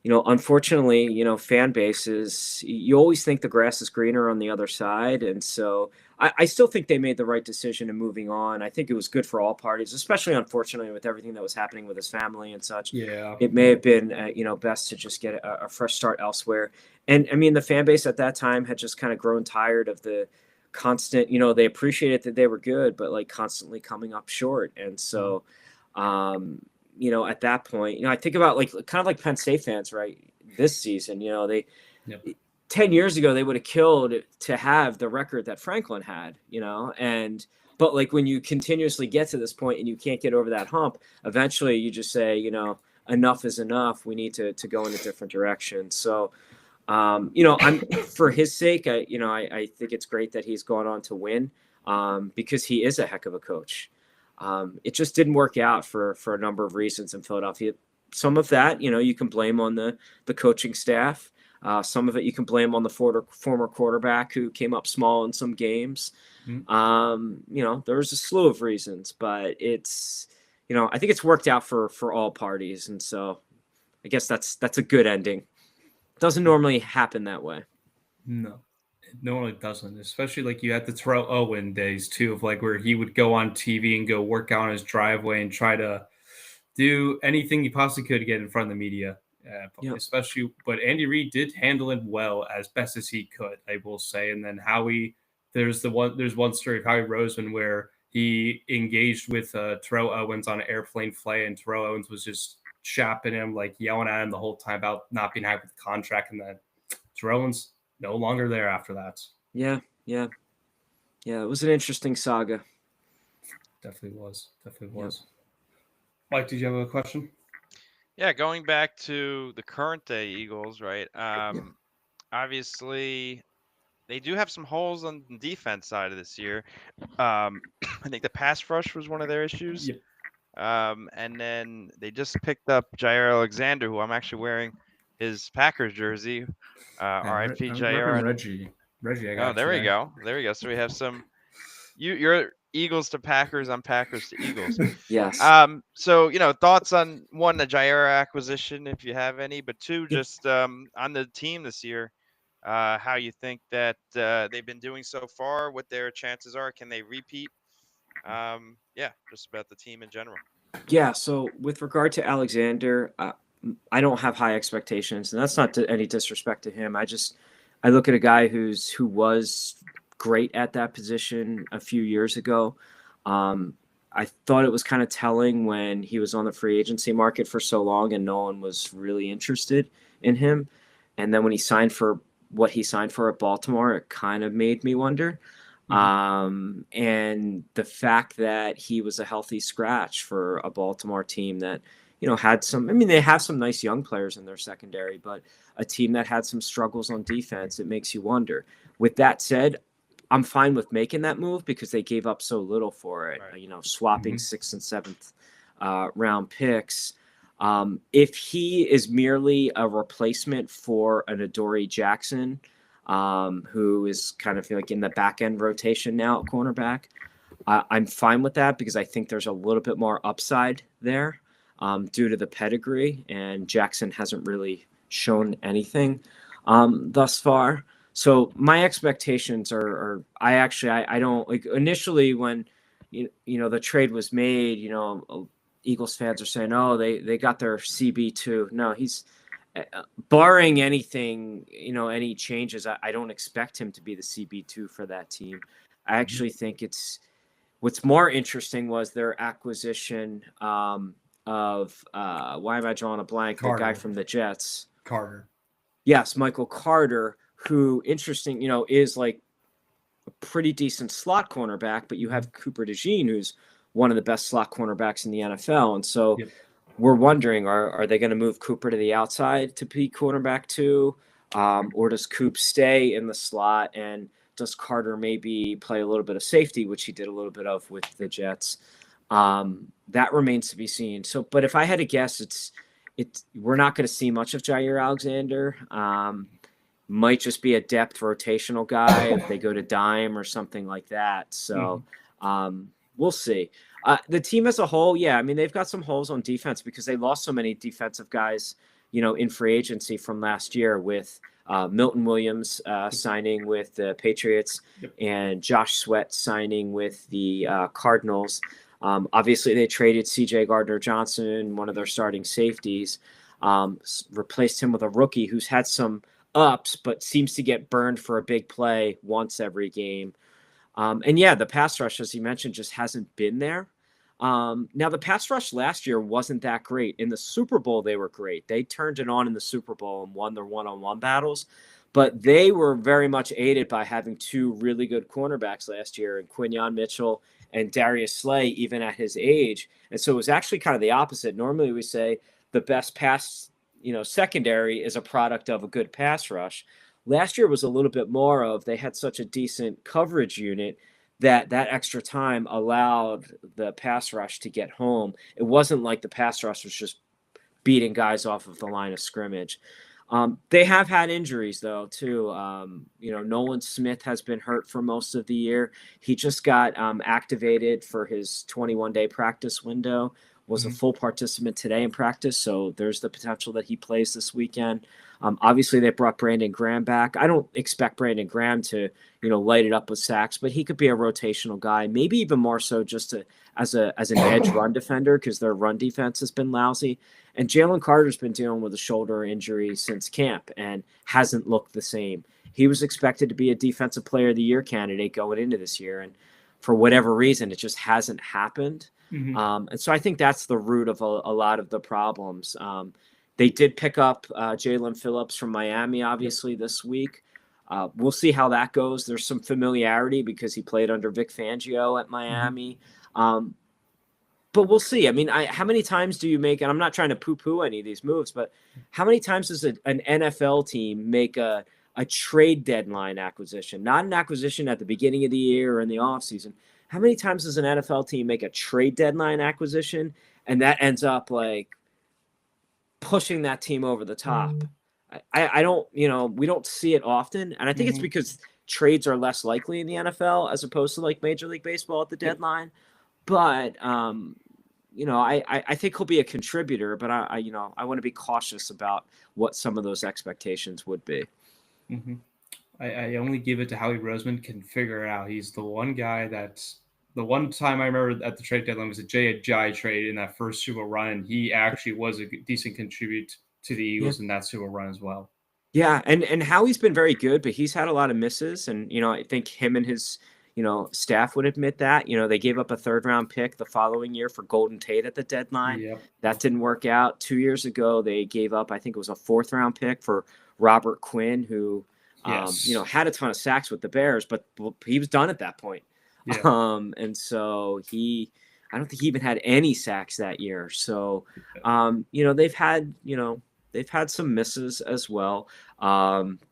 unfortunately, fan bases, you always think the grass is greener on the other side. And so I still think they made the right decision in moving on. I think it was good for all parties, especially, unfortunately, with everything that was happening with his family and such. Yeah. It may have been, best to just get a fresh start elsewhere. And I mean, the fan base at that time had just kind of grown tired of the constant, they appreciated that they were good, but like constantly coming up short. And so, at that point, I think about kind of like Penn State fans, right? This season, they 10 years ago, they would have killed to have the record that Franklin had, but like when you continuously get to this point and you can't get over that hump, eventually you just say, enough is enough. We need to go in a different direction. So, I'm for his sake, I think it's great that he's gone on to win, because he is a heck of a coach. It just didn't work out for a number of reasons in Philadelphia. Some of that, you can blame on the coaching staff. Some of it you can blame on the former quarterback who came up small in some games. There was a slew of reasons, but it's, I think it's worked out for all parties. And so I guess that's a good ending. Doesn't normally happen that way. No, it normally doesn't. Especially like you had the Terrell Owen days too, of like where he would go on TV and go work out on his driveway and try to do anything he possibly could to get in front of the media. Especially, but Andy Reid did handle it well, as best as he could, I will say. And then there's one story of Howie Roseman where he engaged with Terrell Owens on an airplane flight, and Terrell Owens was just shapping him, like yelling at him the whole time about not being happy with the contract, and then Terrell Owens no longer there after that. Yeah. It was an interesting saga. Definitely was. Mike, did you have a question? Yeah, going back to the current day Eagles, right? Obviously, they do have some holes on the defense side of this year. I think the pass rush was one of their issues. Yeah. And then they just picked up Jair Alexander, who I'm actually wearing his Packers jersey. RIP Jair. Reggie, I got there we go. So we have some. You're Eagles to Packers. I'm Packers to Eagles. Yes. So thoughts on one, the Jair acquisition, if you have any, but two, just on the team this year, how you think that they've been doing so far, what their chances are, can they repeat? Just about the team in general. Yeah. So with regard to Alexander, I don't have high expectations, and that's not any disrespect to him. I look at a guy who was great at that position a few years ago. I thought it was kind of telling when he was on the free agency market for so long and no one was really interested in him. And then when he signed for what he signed for at Baltimore, it kind of made me wonder. And the fact that he was a healthy scratch for a Baltimore team that, had they have some nice young players in their secondary, but a team that had some struggles on defense, it makes you wonder. With that said, I'm fine with making that move because they gave up so little for it, right. Swapping 6th and 7th round picks. If he is merely a replacement for an Adoree Jackson, who is kind of like in the back end rotation now at cornerback, I'm fine with that because I think there's a little bit more upside there due to the pedigree, and Jackson hasn't really shown anything thus far. So my expectations I don't like initially when the trade was made, Eagles fans are saying, oh, they got their CB2. No, he's barring anything, any changes, I don't expect him to be the CB2 for that team. I actually think what's more interesting was their acquisition of why am I drawing a blank? Carter. The guy from the Jets. Carter. Yes, Michael Carter, who interesting, is like a pretty decent slot cornerback, but you have Cooper DeJean, who's one of the best slot cornerbacks in the NFL. And so we're wondering, are they going to move Cooper to the outside to be cornerback too? Or does Coop stay in the slot, and does Carter maybe play a little bit of safety, which he did a little bit of with the Jets? That remains to be seen. So, but if I had to guess, we're not going to see much of Jair Alexander. Might just be a depth rotational guy if they go to dime or something like that. So we'll see. The team as a whole, yeah, I mean, they've got some holes on defense because they lost so many defensive guys, in free agency from last year with Milton Williams signing with the Patriots and Josh Sweat signing with the Cardinals. Obviously, they traded C.J. Gardner-Johnson, one of their starting safeties, replaced him with a rookie who's had some ups, but seems to get burned for a big play once every game. And yeah, the pass rush, as you mentioned, just hasn't been there. Now, the pass rush last year wasn't that great. In the Super Bowl, they were great. They turned it on in the Super Bowl and won their one-on-one battles. But they were very much aided by having two really good cornerbacks last year, and Quinyon Mitchell and Darius Slay, even at his age. And so it was actually kind of the opposite. Normally we say the best pass, secondary is a product of a good pass rush. Last year was a little bit more of they had such a decent coverage unit that extra time allowed the pass rush to get home. It wasn't like the pass rush was just beating guys off of the line of scrimmage. They have had injuries, though, too. Nolan Smith has been hurt for most of the year. He just got activated for his 21-day practice window, was a full participant today in practice, so there's the potential that he plays this weekend. Obviously, they brought Brandon Graham back. I don't expect Brandon Graham to, light it up with sacks, but he could be a rotational guy, maybe even more so just as an edge run defender because their run defense has been lousy. And Jalen Carter's been dealing with a shoulder injury since camp and hasn't looked the same. He was expected to be a Defensive Player of the Year candidate going into this year, and for whatever reason, it just hasn't happened. And so I think that's the root of a lot of the problems. They did pick up Jalen Phillips from Miami, obviously, this week. We'll see how that goes. There's some familiarity because he played under Vic Fangio at Miami. But we'll see. I mean, how many times do you make, and I'm not trying to poo-poo any of these moves, but how many times does an NFL team make a trade deadline acquisition, not an acquisition at the beginning of the year or in the offseason? How many times does an NFL team make a trade deadline acquisition and that ends up like pushing that team over the top? I don't, we don't see it often. And I think it's because trades are less likely in the NFL as opposed to like Major League Baseball at the deadline. But, I think he'll be a contributor, but I want to be cautious about what some of those expectations would be. I only give it to Howie Roseman can figure it out. He's the one guy that's the one time I remember at the trade deadline was a Jay Ajayi trade in that first Super Bowl run. And he actually was a decent contribute to the Eagles in that Super Bowl run as well. Yeah. And Howie's been very good, but he's had a lot of misses. And, I think him and his, staff would admit that. They gave up a 3rd-round pick the following year for Golden Tate at the deadline. That didn't work out. 2 years ago, they gave up, I think it was a 4th-round pick for Robert Quinn, who, had a ton of sacks with the Bears, but he was done at that point. And so I don't think he even had any sacks that year. So, they've had some misses as well.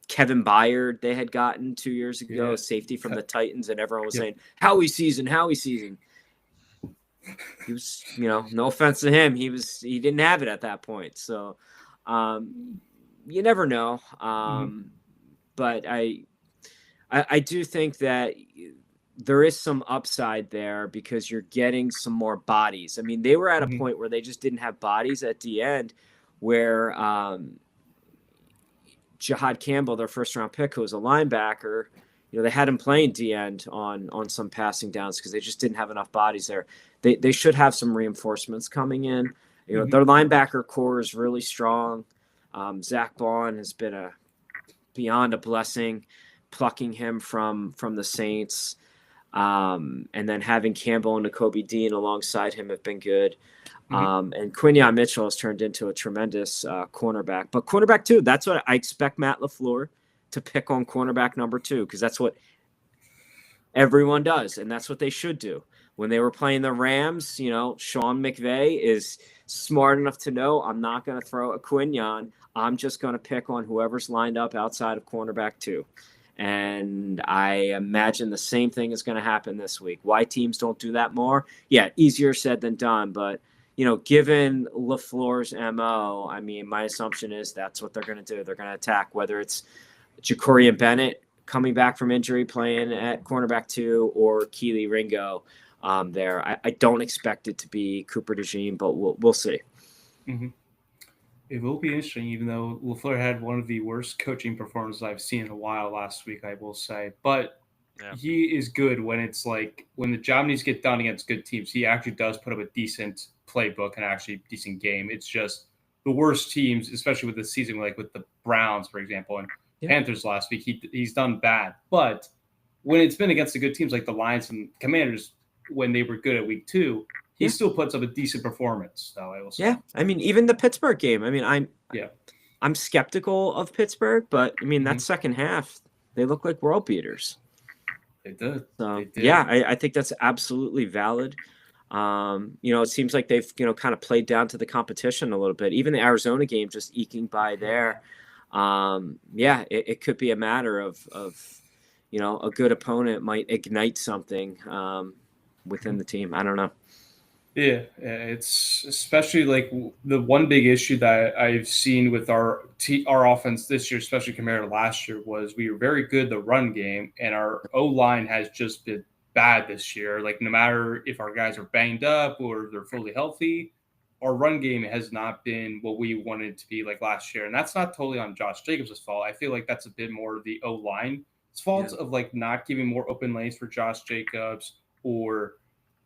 Kevin Byard, they had gotten 2 years ago, safety from the Titans, and everyone was saying, Howie season. He was, no offense to him. He didn't have it at that point. So, you never know. But I do think that there is some upside there because you're getting some more bodies. I mean, they were at a point where they just didn't have bodies at the end where Jihad Campbell, their first round pick, who was a linebacker, they had him playing D end on some passing downs because they just didn't have enough bodies there. They should have some reinforcements coming in. Their linebacker core is really strong. Zach Bond has been beyond a blessing, plucking him from the Saints. And then having Campbell and Nakobe Dean alongside him have been good. And Quinyon Mitchell has turned into a tremendous cornerback. But cornerback 2, that's what I expect Matt LaFleur to pick on cornerback number 2, because that's what everyone does, and that's what they should do. When they were playing the Rams, Sean McVay is smart enough to know I'm not going to throw a Quinyon. I'm just going to pick on whoever's lined up outside of cornerback 2. And I imagine the same thing is going to happen this week. Why teams don't do that more? Yeah, easier said than done. But, given LaFleur's MO, I mean, my assumption is that's what they're going to do. They're going to attack, whether it's Jacorian Bennett coming back from injury playing at cornerback 2 or Keely Ringo there. I don't expect it to be Cooper DeJean, but we'll see. It will be interesting, even though LaFleur had one of the worst coaching performances I've seen in a while last week, I will say. But he is good when it's like when the job needs to get done against good teams. He actually does put up a decent playbook and actually decent game. It's just the worst teams, especially with this season, like with the Browns, for example, and Panthers last week, he's done bad. But when it's been against the good teams like the Lions and Commanders, when they were good at week 2, he still puts up a decent performance, though. I will say. Yeah, I mean, even the Pittsburgh game. I mean, I'm skeptical of Pittsburgh, but I mean that second half, they look like world beaters. They did. So they did. Yeah, I think that's absolutely valid. It seems like they've kind of played down to the competition a little bit. Even the Arizona game, just eking by there. It could be a matter of a good opponent might ignite something within the team. I don't know. Yeah, it's especially like the one big issue that I've seen with our offense this year, especially compared to last year, was we were very good the run game, and our O-line has just been bad this year. Like no matter if our guys are banged up or they're fully healthy, our run game has not been what we wanted it to be like last year. And that's not totally on Josh Jacobs' fault. I feel like that's a bit more of the O-line's fault of like not giving more open lanes for Josh Jacobs, or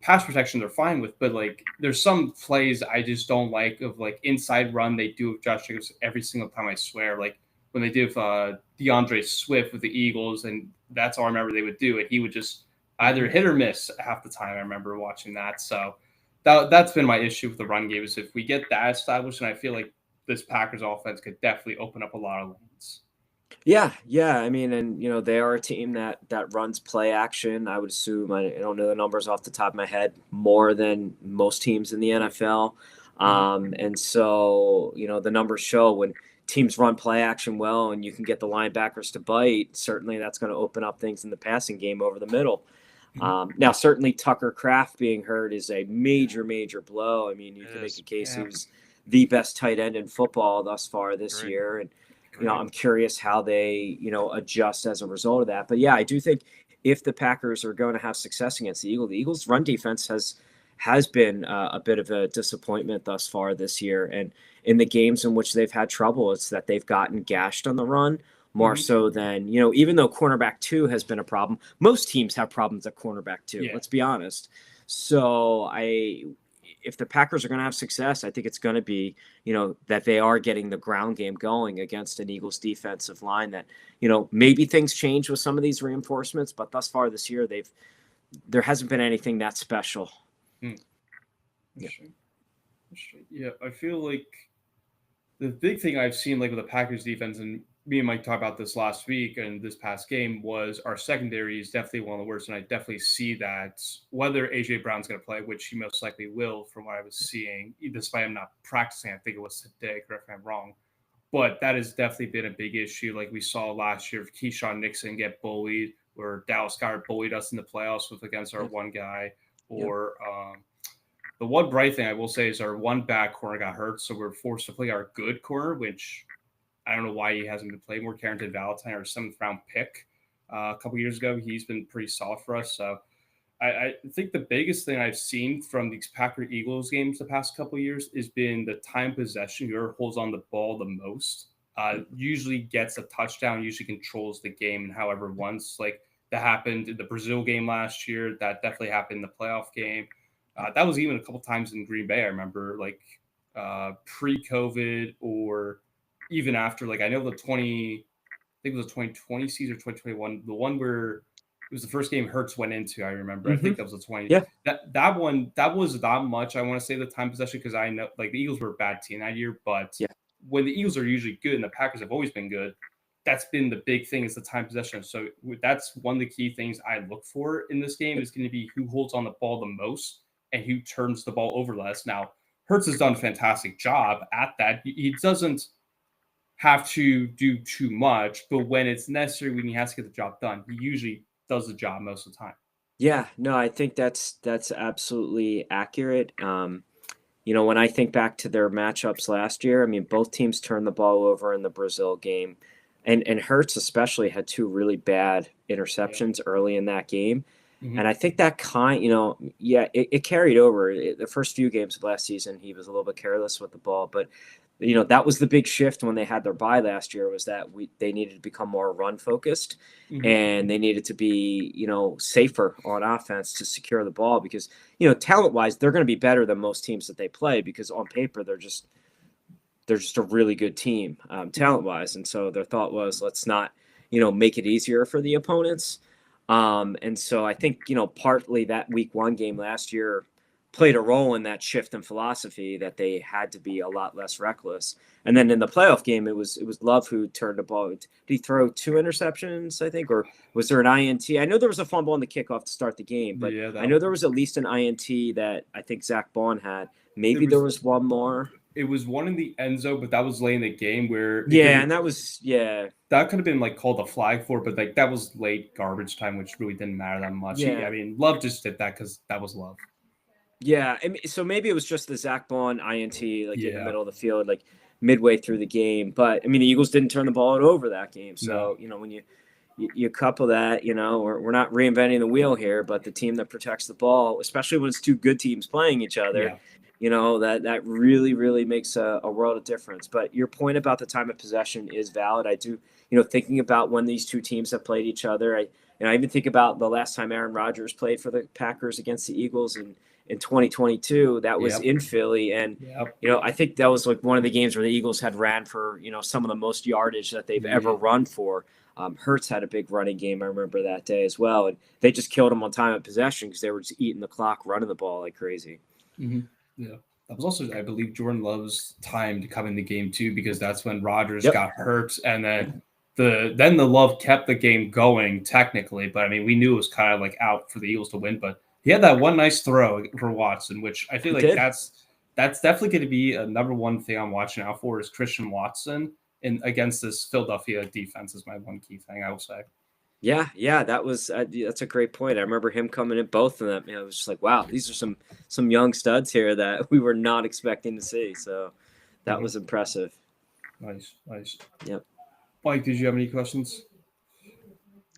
pass protection they're fine with. But like there's some plays I just don't like of like inside run they do with Josh Jacobs every single time, I swear. Like when they did DeAndre Swift with the Eagles, and that's all I remember they would do it. He would just either hit or miss half the time. I remember watching that. So that's been my issue with the run game, is if we get that established, and I feel like this Packers offense could definitely open up a lot of lanes. Yeah. I mean, and they are a team that runs play action. I would assume, I don't know the numbers off the top of my head, more than most teams in the NFL. And so, the numbers show when teams run play action well and you can get the linebackers to bite, certainly that's going to open up things in the passing game over the middle. Now, certainly Tucker Kraft being hurt is a major blow. I mean, you can make a case he was the best tight end in football thus far this year. And, I'm curious how they, adjust as a result of that. But yeah, I do think if the Packers are going to have success against the Eagles' run defense has been a bit of a disappointment thus far this year. And in the games in which they've had trouble, it's that they've gotten gashed on the run more so than, even though cornerback 2 has been a problem, most teams have problems at cornerback 2. Let's be honest. So if the Packers are going to have success, I think it's going to be, that they are getting the ground game going against an Eagles defensive line that, maybe things change with some of these reinforcements, but thus far this year, there hasn't been anything that special. Yeah, I feel like the big thing I've seen like with the Packers defense, and me and Mike talked about this last week and this past game, was our secondary is definitely one of the worst. And I definitely see that whether AJ Brown's going to play, which he most likely will from what I was seeing, despite him not practicing, I think it was today, correct me if I'm wrong. But that has definitely been a big issue. Like we saw last year, Keyshawn Nixon get bullied, or Dallas Goedert bullied us in the playoffs against our one guy, or the one bright thing I will say is our one back corner got hurt, so we're forced to play our good corner, which I don't know why he hasn't been played more. Carrington Valentine, our 7th round pick. a couple years ago. He's been pretty solid for us. So I think the biggest thing I've seen from these Packer Eagles games the past couple years has been the time possession. Whoever holds on the ball the most usually gets a touchdown, usually controls the game, and however once like that happened in the Brazil game last year, that definitely happened in the playoff game. That was even a couple times in Green Bay. I remember like pre-COVID or even after. Like I know the 20, I think it was the 2020 season or 2021, the one where it was the first game Hertz went into. I remember. I think that was the 20. Yeah. That one that was not much. I want to say the time possession because I know like the Eagles were a bad team that year, but Yeah. when the Eagles are usually good and the Packers have always been good, that's been the big thing is the time possession. So that's one of the key things I look for in this game is going to be who holds on the ball the most and who turns the ball over less. Now, Hertz has done a fantastic job at that. He doesn't have to do too much, but when it's necessary, when he has to get the job done, he usually does the job most of the time. Yeah, no, I think that's absolutely accurate. When I think back to their matchups last year, I mean, both teams turned the ball over in the Brazil game, and Hertz especially had two really bad interceptions early in that game. Mhm. And I think that it carried over. The first few games of last season, he was a little bit careless with the ball, but that was the big shift when they had their bye last year was that they needed to become more run focused and they needed to be, safer on offense to secure the ball because, talent wise, they're going to be better than most teams that they play because on paper, they're just a really good team talent wise. And so their thought was, let's not, make it easier for the opponents. And so I think, partly that week 1 game last year played a role in that shift in philosophy that they had to be a lot less reckless. And then in the playoff game, it was Love who turned the ball. Did he throw 2 interceptions, I think, or was there an INT? I know there was a fumble on the kickoff to start the game, but I know there was at least an INT that I think Zach Bond had. Maybe there was one more. It was one in the end zone, but that was late in the game where and that could have been like called a flag for, but like that was late garbage time, which really didn't matter that much. Yeah. I mean, Love just did that because that was Love. Yeah, so maybe it was just the Zach Bond INT in the middle of the field, like midway through the game. But I mean, the Eagles didn't turn the ball over that game. So when you couple that, we're not reinventing the wheel here, but the team that protects the ball, especially when it's two good teams playing each other, that really, really makes a world of difference. But your point about the time of possession is valid. I do, thinking about when these two teams have played each other, I even think about the last time Aaron Rodgers played for the Packers against the Eagles in 2022, that was in Philly. And, I think that was like one of the games where the Eagles had ran for, some of the most yardage that they've ever run for. Hertz had a big running game. I remember that day as well. And they just killed him on time of possession because they were just eating the clock, running the ball like crazy. Mm-hmm. Yeah. That was also, I believe, Jordan Love's time to come in the game too, because that's when Rodgers got hurt. And then the Love kept the game going technically. But I mean, we knew it was kind of like out for the Eagles to win, but he had that one nice throw for Watson, which I feel like that's definitely going to be a number one thing I'm watching out for is Christian Watson against this Philadelphia defense is my one key thing I will say. Yeah, that's a great point. I remember him coming in, both of them. It was just like, wow, these are some young studs here that we were not expecting to see. So that was impressive. Nice. Yep. Mike, did you have any questions?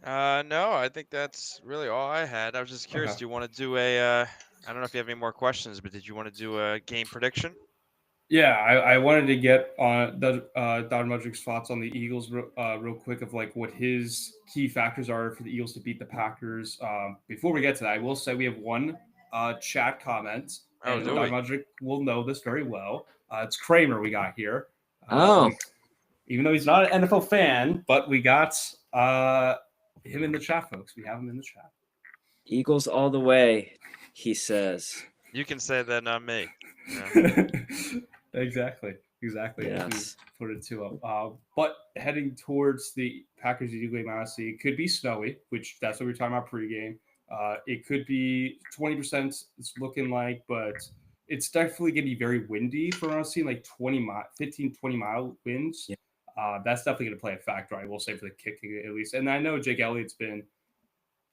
No, I think that's really all I had. I was just curious. Do you want to do I don't know if you have any more questions, but did you want to do a game prediction? Yeah, I wanted to get on Dr. Mudrick's thoughts on the Eagles real quick of like what his key factors are for the Eagles to beat the Packers. Before we get to that, I will say we have one chat comment. And Dr. Mudrick will know this very well. It's Kramer we got here. Even though he's not an NFL fan, but we got him in the chat, folks. We have him in the chat. Eagles all the way, he says. You can say that, not me. Yeah. Exactly. Yes. Put it to but heading towards the Packers Eagles game, honestly, it could be snowy, which that's what we were talking about pregame. It could be 20%. It's looking like, but it's definitely going to be very windy for us, seeing like 15, 20-mile winds. Yeah. That's definitely going to play a factor, I will say, for the kicking at least. And I know Jake Elliott's been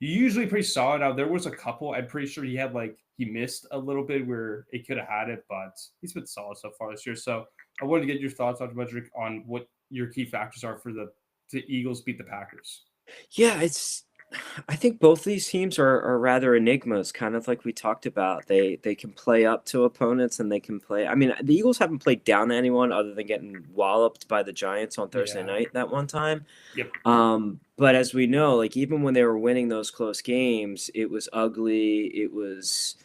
usually pretty solid. Now, there was a couple, I'm pretty sure he missed a little bit where he could have had it, but he's been solid so far this year. So I wanted to get your thoughts, Dr. Mudrick, on what your key factors are for the Eagles beat the Packers. Yeah, I think both these teams are rather enigmas, kind of like we talked about. They can play up to opponents and they can play. I mean, the Eagles haven't played down to anyone other than getting walloped by the Giants on Thursday Yeah. night that one time. Yep. But as we know, like even when they were winning those close games, it was ugly. It was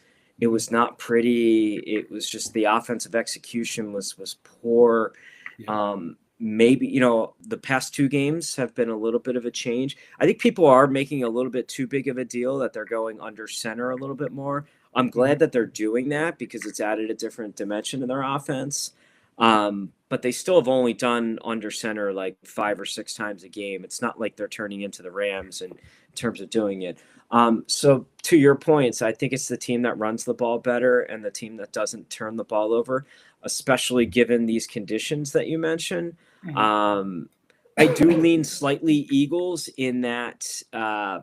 not pretty. It was just the offensive execution was poor. Yeah. Maybe, the past two games have been a little bit of a change. I think people are making a little bit too big of a deal that they're going under center a little bit more. I'm glad that they're doing that because it's added a different dimension to their offense. But they still have only done under center like 5 or 6 times a game. It's not like they're turning into the Rams in terms of doing it. So to your points, I think it's the team that runs the ball better and the team that doesn't turn the ball over, especially given these conditions that you mentioned. I do lean slightly Eagles in that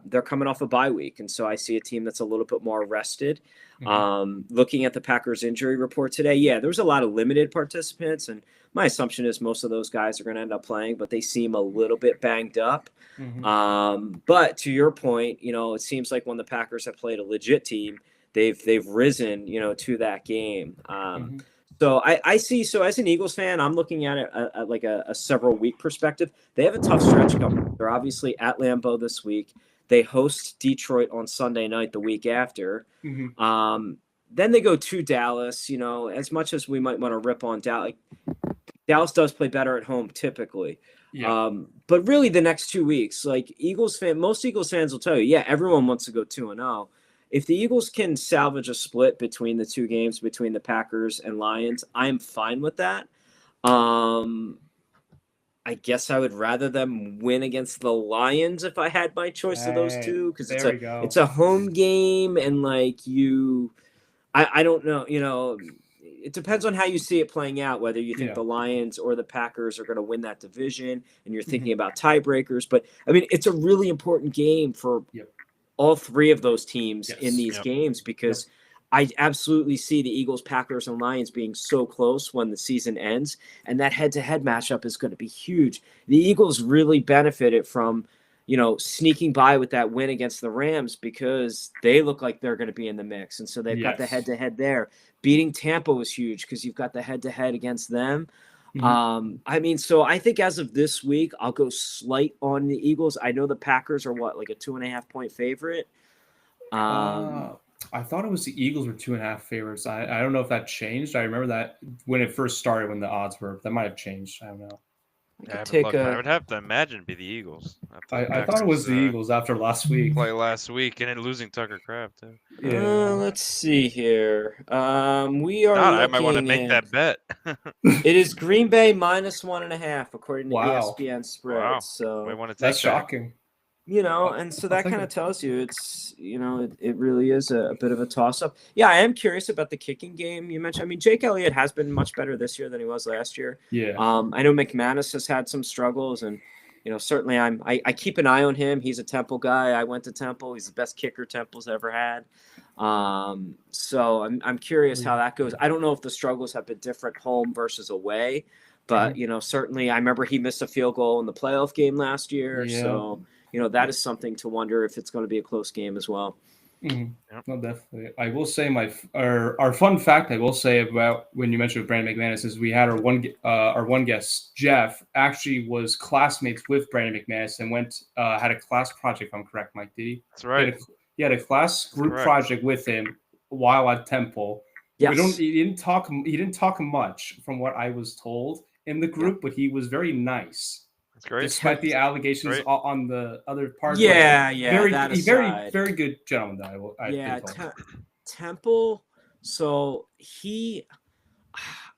they're coming off a bye week, and so I see a team that's a little bit more rested. Looking at the Packers injury report today, yeah, there was a lot of limited participants, and my assumption is most of those guys are going to end up playing, but they seem a little bit banged up. But to your point, it seems like when the Packers have played a legit team, they've risen, to that game. So I see. So as an Eagles fan, I'm looking at it at like a several week perspective. They have a tough stretch coming. They're obviously at Lambeau this week. They host Detroit on Sunday night the week after. Then they go to Dallas. As much as we might want to rip on Dallas, Dallas does play better at home typically. Yeah. But really, the next 2 weeks, like most Eagles fans will tell you, yeah, everyone wants to go 2-0. If the Eagles can salvage a split between the two games between the Packers and Lions, I'm fine with that. I guess I would rather them win against the Lions if I had my choice of those two, because it's a home game, and I don't know, it depends on how you see it playing out, whether you think the Lions or the Packers are going to win that division and you're thinking about tiebreakers. But I mean, it's a really important game for all three of those teams in these games, because I absolutely see the Eagles, Packers, and Lions being so close when the season ends, and that head-to-head matchup is going to be huge. The Eagles really benefited from, sneaking by with that win against the Rams because they look like they're going to be in the mix, and so they've got the head-to-head there. Beating Tampa was huge because you've got the head-to-head against them. So I think as of this week, I'll go slight on the Eagles. I know the Packers are like a 2.5-point favorite. I thought it was the Eagles were 2.5 favorites. I don't know if that changed. I remember that when it first started, when the odds were, that might have changed. I don't know. I would have to imagine it'd be the Eagles. I thought it was the Eagles after last week. Play last week and then losing Tucker Kraft too. Let's see here. We are. I might want to make that bet. It is Green Bay -1.5 according to ESPN spreads. Wow. So that's shocking. And so that kind of tells you it's, it really is a bit of a toss-up. Yeah, I am curious about the kicking game you mentioned. I mean, Jake Elliott has been much better this year than he was last year. Yeah. I know McManus has had some struggles, and certainly I keep an eye on him. He's a Temple guy. I went to Temple. He's the best kicker Temple's ever had. So I'm curious how that goes. I don't know if the struggles have been different home versus away, but certainly I remember he missed a field goal in the playoff game last year. Yeah. So that is something to wonder if it's going to be a close game as well. No, definitely. I will say our fun fact I will say about when you mentioned Brandon McManus is we had our one guest, Jeff, actually was classmates with Brandon McManus and had a class project, if I'm correct, Mike. Did he? That's right. He had a class group project with him while at Temple. Yes. He didn't talk much from what I was told in the group, but he was very nice. That's great. Despite the allegations on the other part. Very good gentleman. Temple. So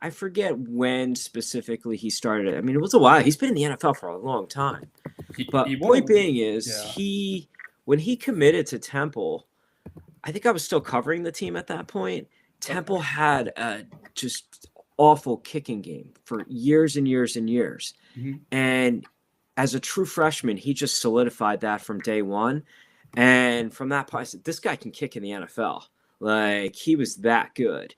I forget when specifically he started it. I mean, it was a while. He's been in the NFL for a long time. Point being is when he committed to Temple, I think I was still covering the team at that point. Temple had a just awful kicking game for years and years and years. And as a true freshman, he just solidified that from day one. And from that point, I said, this guy can kick in the NFL. Like, he was that good.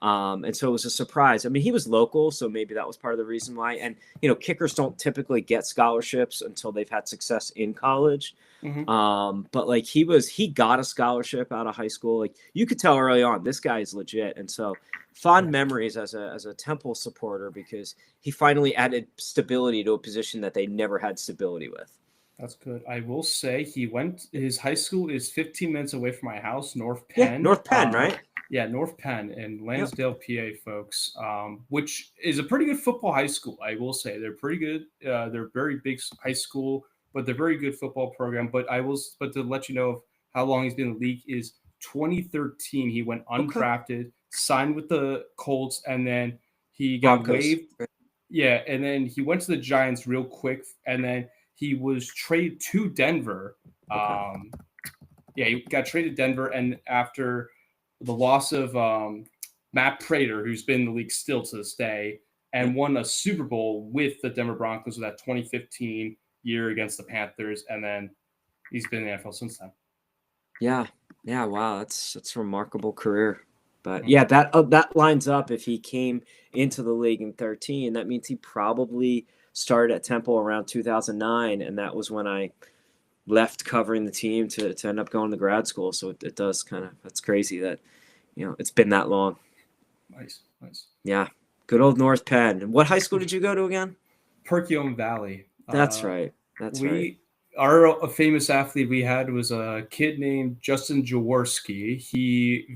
And so it was a surprise. I mean, he was local, so maybe that was part of the reason why. And, kickers don't typically get scholarships until they've had success in college. But like he got a scholarship out of high school. Like you could tell early on, this guy is legit. And so fond memories as a Temple supporter, because he finally added stability to a position that they never had stability with. That's good. I will say his high school is 15 minutes away from my house, North Penn. Yeah, North Penn, right? Yeah, North Penn in Lansdale, PA, folks, which is a pretty good football high school. I will say they're pretty good. They're very big high school, but they're very good football program. But to let you know of how long he's been in the league is 2013. He went undrafted, signed with the Colts, and then he got waived. Yeah, and then he went to the Giants real quick, and then he was traded to Denver. He got traded to Denver, and after the loss of Matt Prater, who's been in the league still to this day, and won a Super Bowl with the Denver Broncos of that 2015 year against the Panthers, and then he's been in the NFL since then. Yeah, wow, that's a remarkable career. But yeah, that lines up. If he came into the league in 2013, that means he probably started at Temple around 2009, and that was when I left covering the team to end up going to grad school. So it does that's crazy that it's been that long. Nice. Yeah, good old North Penn. What high school did you go to again? Perkiomen Valley. That's right. Right. Our famous athlete we had was a kid named Justin Jaworski. He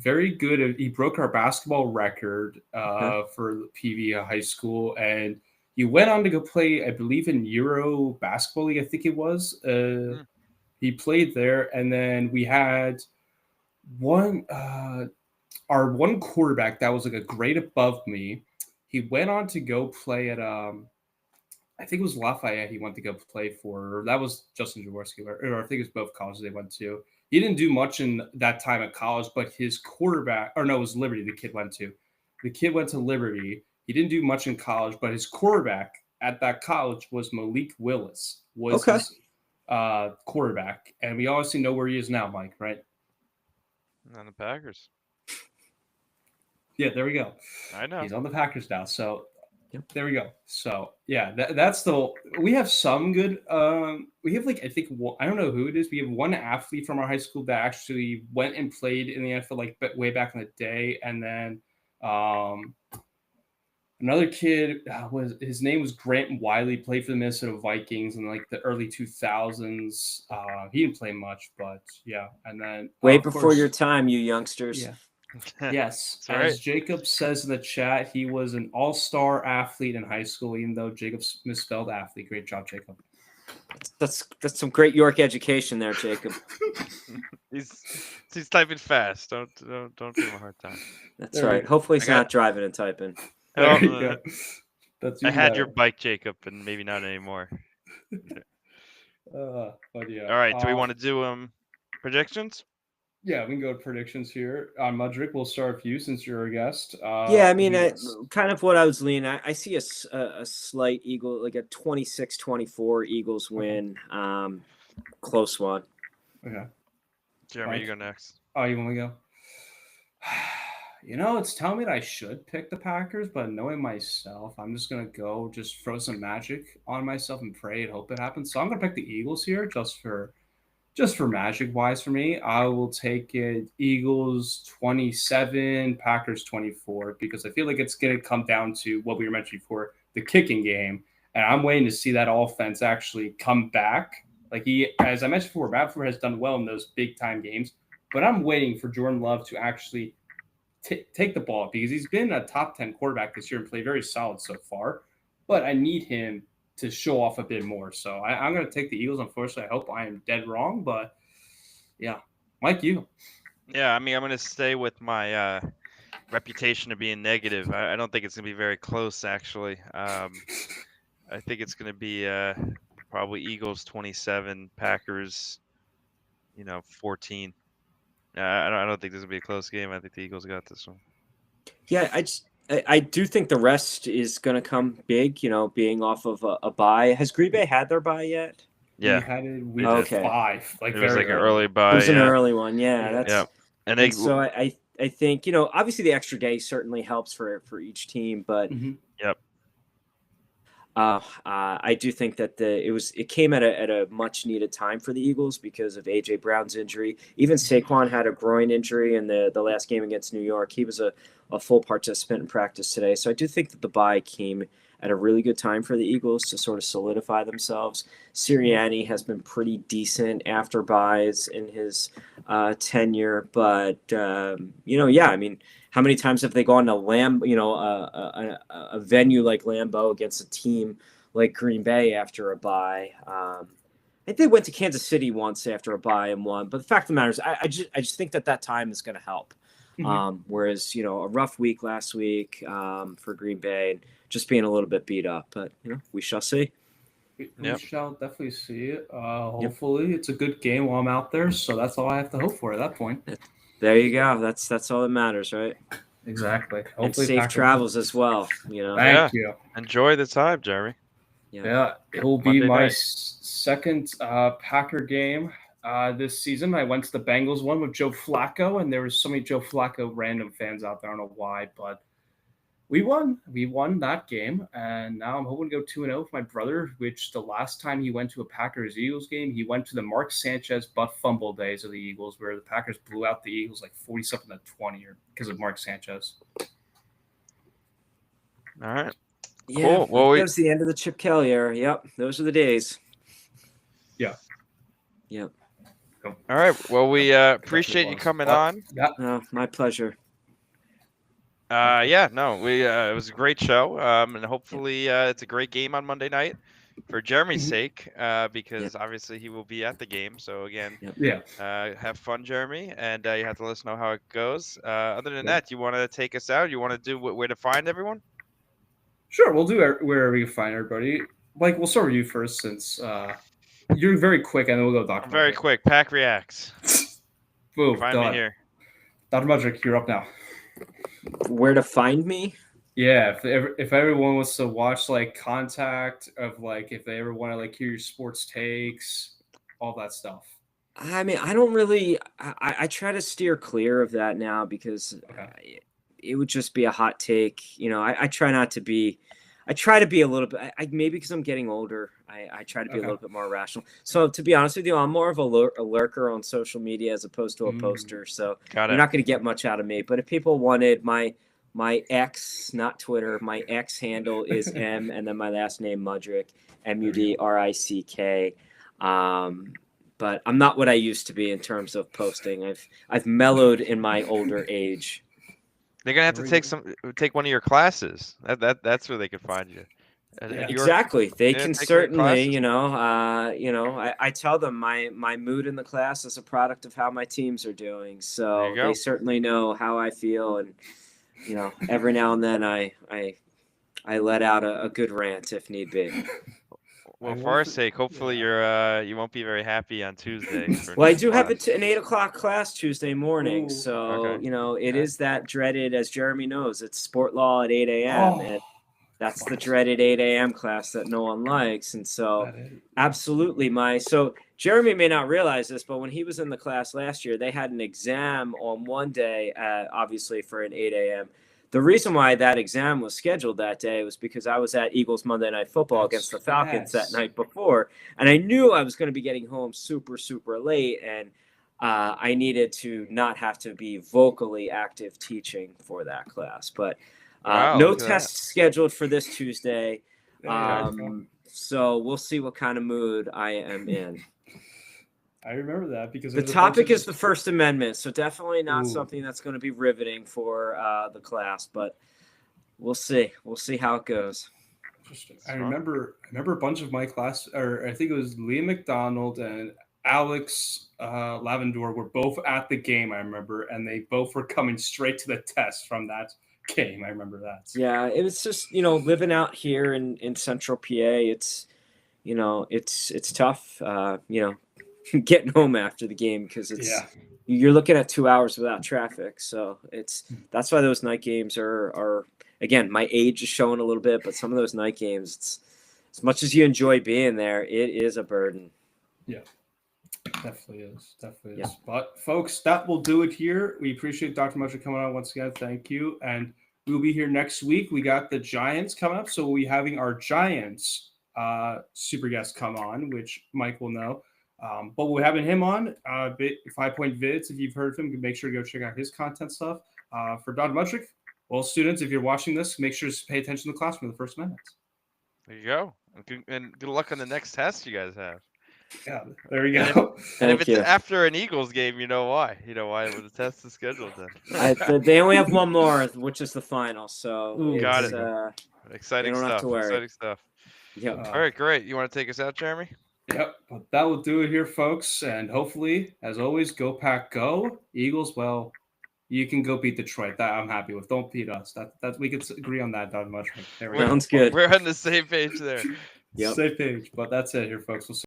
broke our basketball record for PV high school, and he went on to go play, I believe, in Euro Basketball League, I think it was. He played there, and then we had our one quarterback that was like a grade above me. He went on to go play at I think it was Lafayette he went to go play for. That was Justin Jaworski, or I think it's both colleges they went to. He didn't do much in that time at college, but his quarterback, or no, it was Liberty the kid went to. The kid went to Liberty. He didn't do much in college, but his quarterback at that college was Malik Willis, his quarterback. And we obviously know where he is now, Mike, right? On the Packers. Yeah, there we go. I know. He's on the Packers now. So there we go. So yeah, we have some good. We have I think I don't know who it is. We have one athlete from our high school that actually went and played in the NFL way back in the day, and then another kid his name was Grant Wiley, played for the Minnesota Vikings in the early 2000s. He didn't play much, but yeah, and then before your time, you youngsters. Yeah. Yes, as right. Jacob says in the chat, he was an all-star athlete in high school, even though Jacob's misspelled athlete. Great job, Jacob. That's some great York education there, Jacob. he's typing fast. Don't give him a hard time. That's right. Hopefully he's not driving and typing. I had your bike, Jacob, and maybe not anymore. But yeah. All right. Do we want to do predictions? Yeah, we can go to predictions here. Mudrick, we'll start with you since you're a guest. I mean, kind of what I was leaning. I see a slight Eagle, like a 26-24 Eagles win. Close one. Okay. Jeremy, you go next. Oh, you want me to go? It's telling me that I should pick the Packers, but knowing myself, I'm just going to just throw some magic on myself and pray and hope it happens. So I'm going to pick the Eagles here just for magic wise for me. I will take it Eagles 27, Packers 24, because I feel like it's going to come down to what we were mentioning before, the kicking game. And I'm waiting to see that offense actually come back. As I mentioned before, Matt has done well in those big time games, but I'm waiting for Jordan Love to actually take the ball, because he's been a top 10 quarterback this year and played very solid so far, but I need him to show off a bit more. So I'm going to take the Eagles. Unfortunately, I hope I am dead wrong, but yeah. Mike, you? Yeah, I mean, I'm going to stay with my reputation of being negative. I don't think it's going to be very close, actually. I think it's going to be probably Eagles 27, Packers, 14. I don't think this is going to be a close game. I think the Eagles got this one. Yeah, I do think the rest is going to come big, being off of a bye. Has Green Bay had their bye yet? Yeah. We had it week 5. It was an early bye. It was an early one, yeah. Yeah. And so I I think, obviously the extra day certainly helps for each team, but Yep. I do think that it came at a much needed time for the Eagles because of AJ Brown's injury. Even Saquon had a groin injury in the last game against New York. He was a full participant in practice today. So I do think that the bye came at a really good time for the Eagles to sort of solidify themselves. Sirianni has been pretty decent after byes in his tenure, but I mean, how many times have they gone to a venue like Lambeau against a team like Green Bay after a bye? I think they went to Kansas City once after a bye and won. But the fact of the matter is, I just think that time is going to help. Whereas, a rough week last week for Green Bay and just being a little bit beat up. But, we shall see. We shall definitely see it. Hopefully it's a good game while I'm out there. So that's all I have to hope for at that point. There you go. That's all that matters, right? Exactly. Hopefully and safe travels as well. Thank you. Enjoy the time, Jeremy. Yeah, it will be my second Packer game this season. I went to the Bengals one with Joe Flacco, and there was so many Joe Flacco random fans out there. I don't know why, but we won. We won that game, and now I'm hoping to go 2-0 with my brother, which the last time he went to a Packers-Eagles game, he went to the Mark Sanchez butt fumble days of the Eagles, where the Packers blew out the Eagles like 40-something to 20 because of Mark Sanchez. All right. Yeah, cool. That was the end of the Chip Kelly era. Yep, those are the days. Yeah. Yep. All right. Well, we appreciate you coming on. Yeah. My pleasure. It was a great show, and hopefully it's a great game on Monday night for Jeremy's sake, because obviously he will be at the game. So again, have fun, Jeremy, and you have to let us know how it goes. Other than that, you want to take us out? You want to do where to find everyone? Sure, we'll do wherever you find everybody. Mike, we'll start with you first, since you're very quick, and then we'll go Dr. Very quick. PackReacts. Boom. Find me here. Dr. Mudrick, you're up now. Where to find me? Yeah, if everyone wants to watch contact of if they ever want to hear your sports takes, all that stuff. I mean, I don't really. I try to steer clear of that now because it would just be a hot take. I try not to be. I try to be a little bit. Maybe because I'm getting older, I try to be a little bit more rational. So to be honest with you, I'm more of a lurker on social media as opposed to a poster. So you're not going to get much out of me. But if people wanted my X, not Twitter, my X handle is M and then my last name Mudrick, Mudrick. But I'm not what I used to be in terms of posting. I've mellowed in my older age. They're gonna have to take one of your classes. That's where they could find you. Exactly. They can certainly, I tell them my mood in the class is a product of how my teams are doing. So they certainly know how I feel, and every now and then I let out a good rant if need be. Well, for our sake, hopefully you won't be very happy on Tuesday. Well, I do have an 8:00 class Tuesday morning, so it is that dreaded, as Jeremy knows, it's sport law at 8 a.m. and that's the dreaded 8 a.m. class that no one likes, and so absolutely so Jeremy may not realize this, but when he was in the class last year, they had an exam on one day, obviously for an 8 a.m. The reason why that exam was scheduled that day was because I was at Eagles Monday Night Football against the Falcons that night before, and I knew I was going to be getting home super, super late, and I needed to not have to be vocally active teaching for that class. But no tests scheduled for this Tuesday, so we'll see what kind of mood I am in. I remember that because the topic is the First Amendment, so definitely not something that's going to be riveting for the class, but we'll see. We'll see how it goes. Interesting. I remember a bunch of my class, or I think it was Liam McDonald and Alex Lavendor were both at the game, I remember, and they both were coming straight to the test from that game. I remember that. Yeah, it was just, living out here in Central PA, it's tough, getting home after the game because you're looking at 2 hours without traffic. So that's why those night games are again, my age is showing a little bit, but some of those night games, it's as much as you enjoy being there, it is a burden. Yeah. Definitely is. Definitely Yeah. is. But folks, that will do it here. We appreciate Dr. Mutcher coming on once again. Thank you. And we'll be here next week. We got the Giants coming up. So we'll be having our Giants super guest come on, which Mike will know. But we're having him on 5 Point Vids. If you've heard of him, make sure to go check out his content stuff. For Dr. Mutcher, well, students, if you're watching this, make sure to pay attention to the class for the first minutes. There you go. And good luck on the next test you guys have. Yeah, there we And go. And if Thank it's you. after an Eagles game, you know why. You know why the test is scheduled then. They only have one more, which is the final. So Ooh, got it's, it. Exciting you don't have stuff. to worry. Exciting stuff. Yep. All right, great. You want to take us out, Jeremy? Yep, but that will do it here, folks. And hopefully, as always, go Pack, go Eagles. Well, you can go beat Detroit. That I'm happy with. Don't beat us. That we could agree on that, Dr. Mutcher. There we go. Sounds good. We're on the same page there. Yep. Same page. But that's it here, folks. We'll see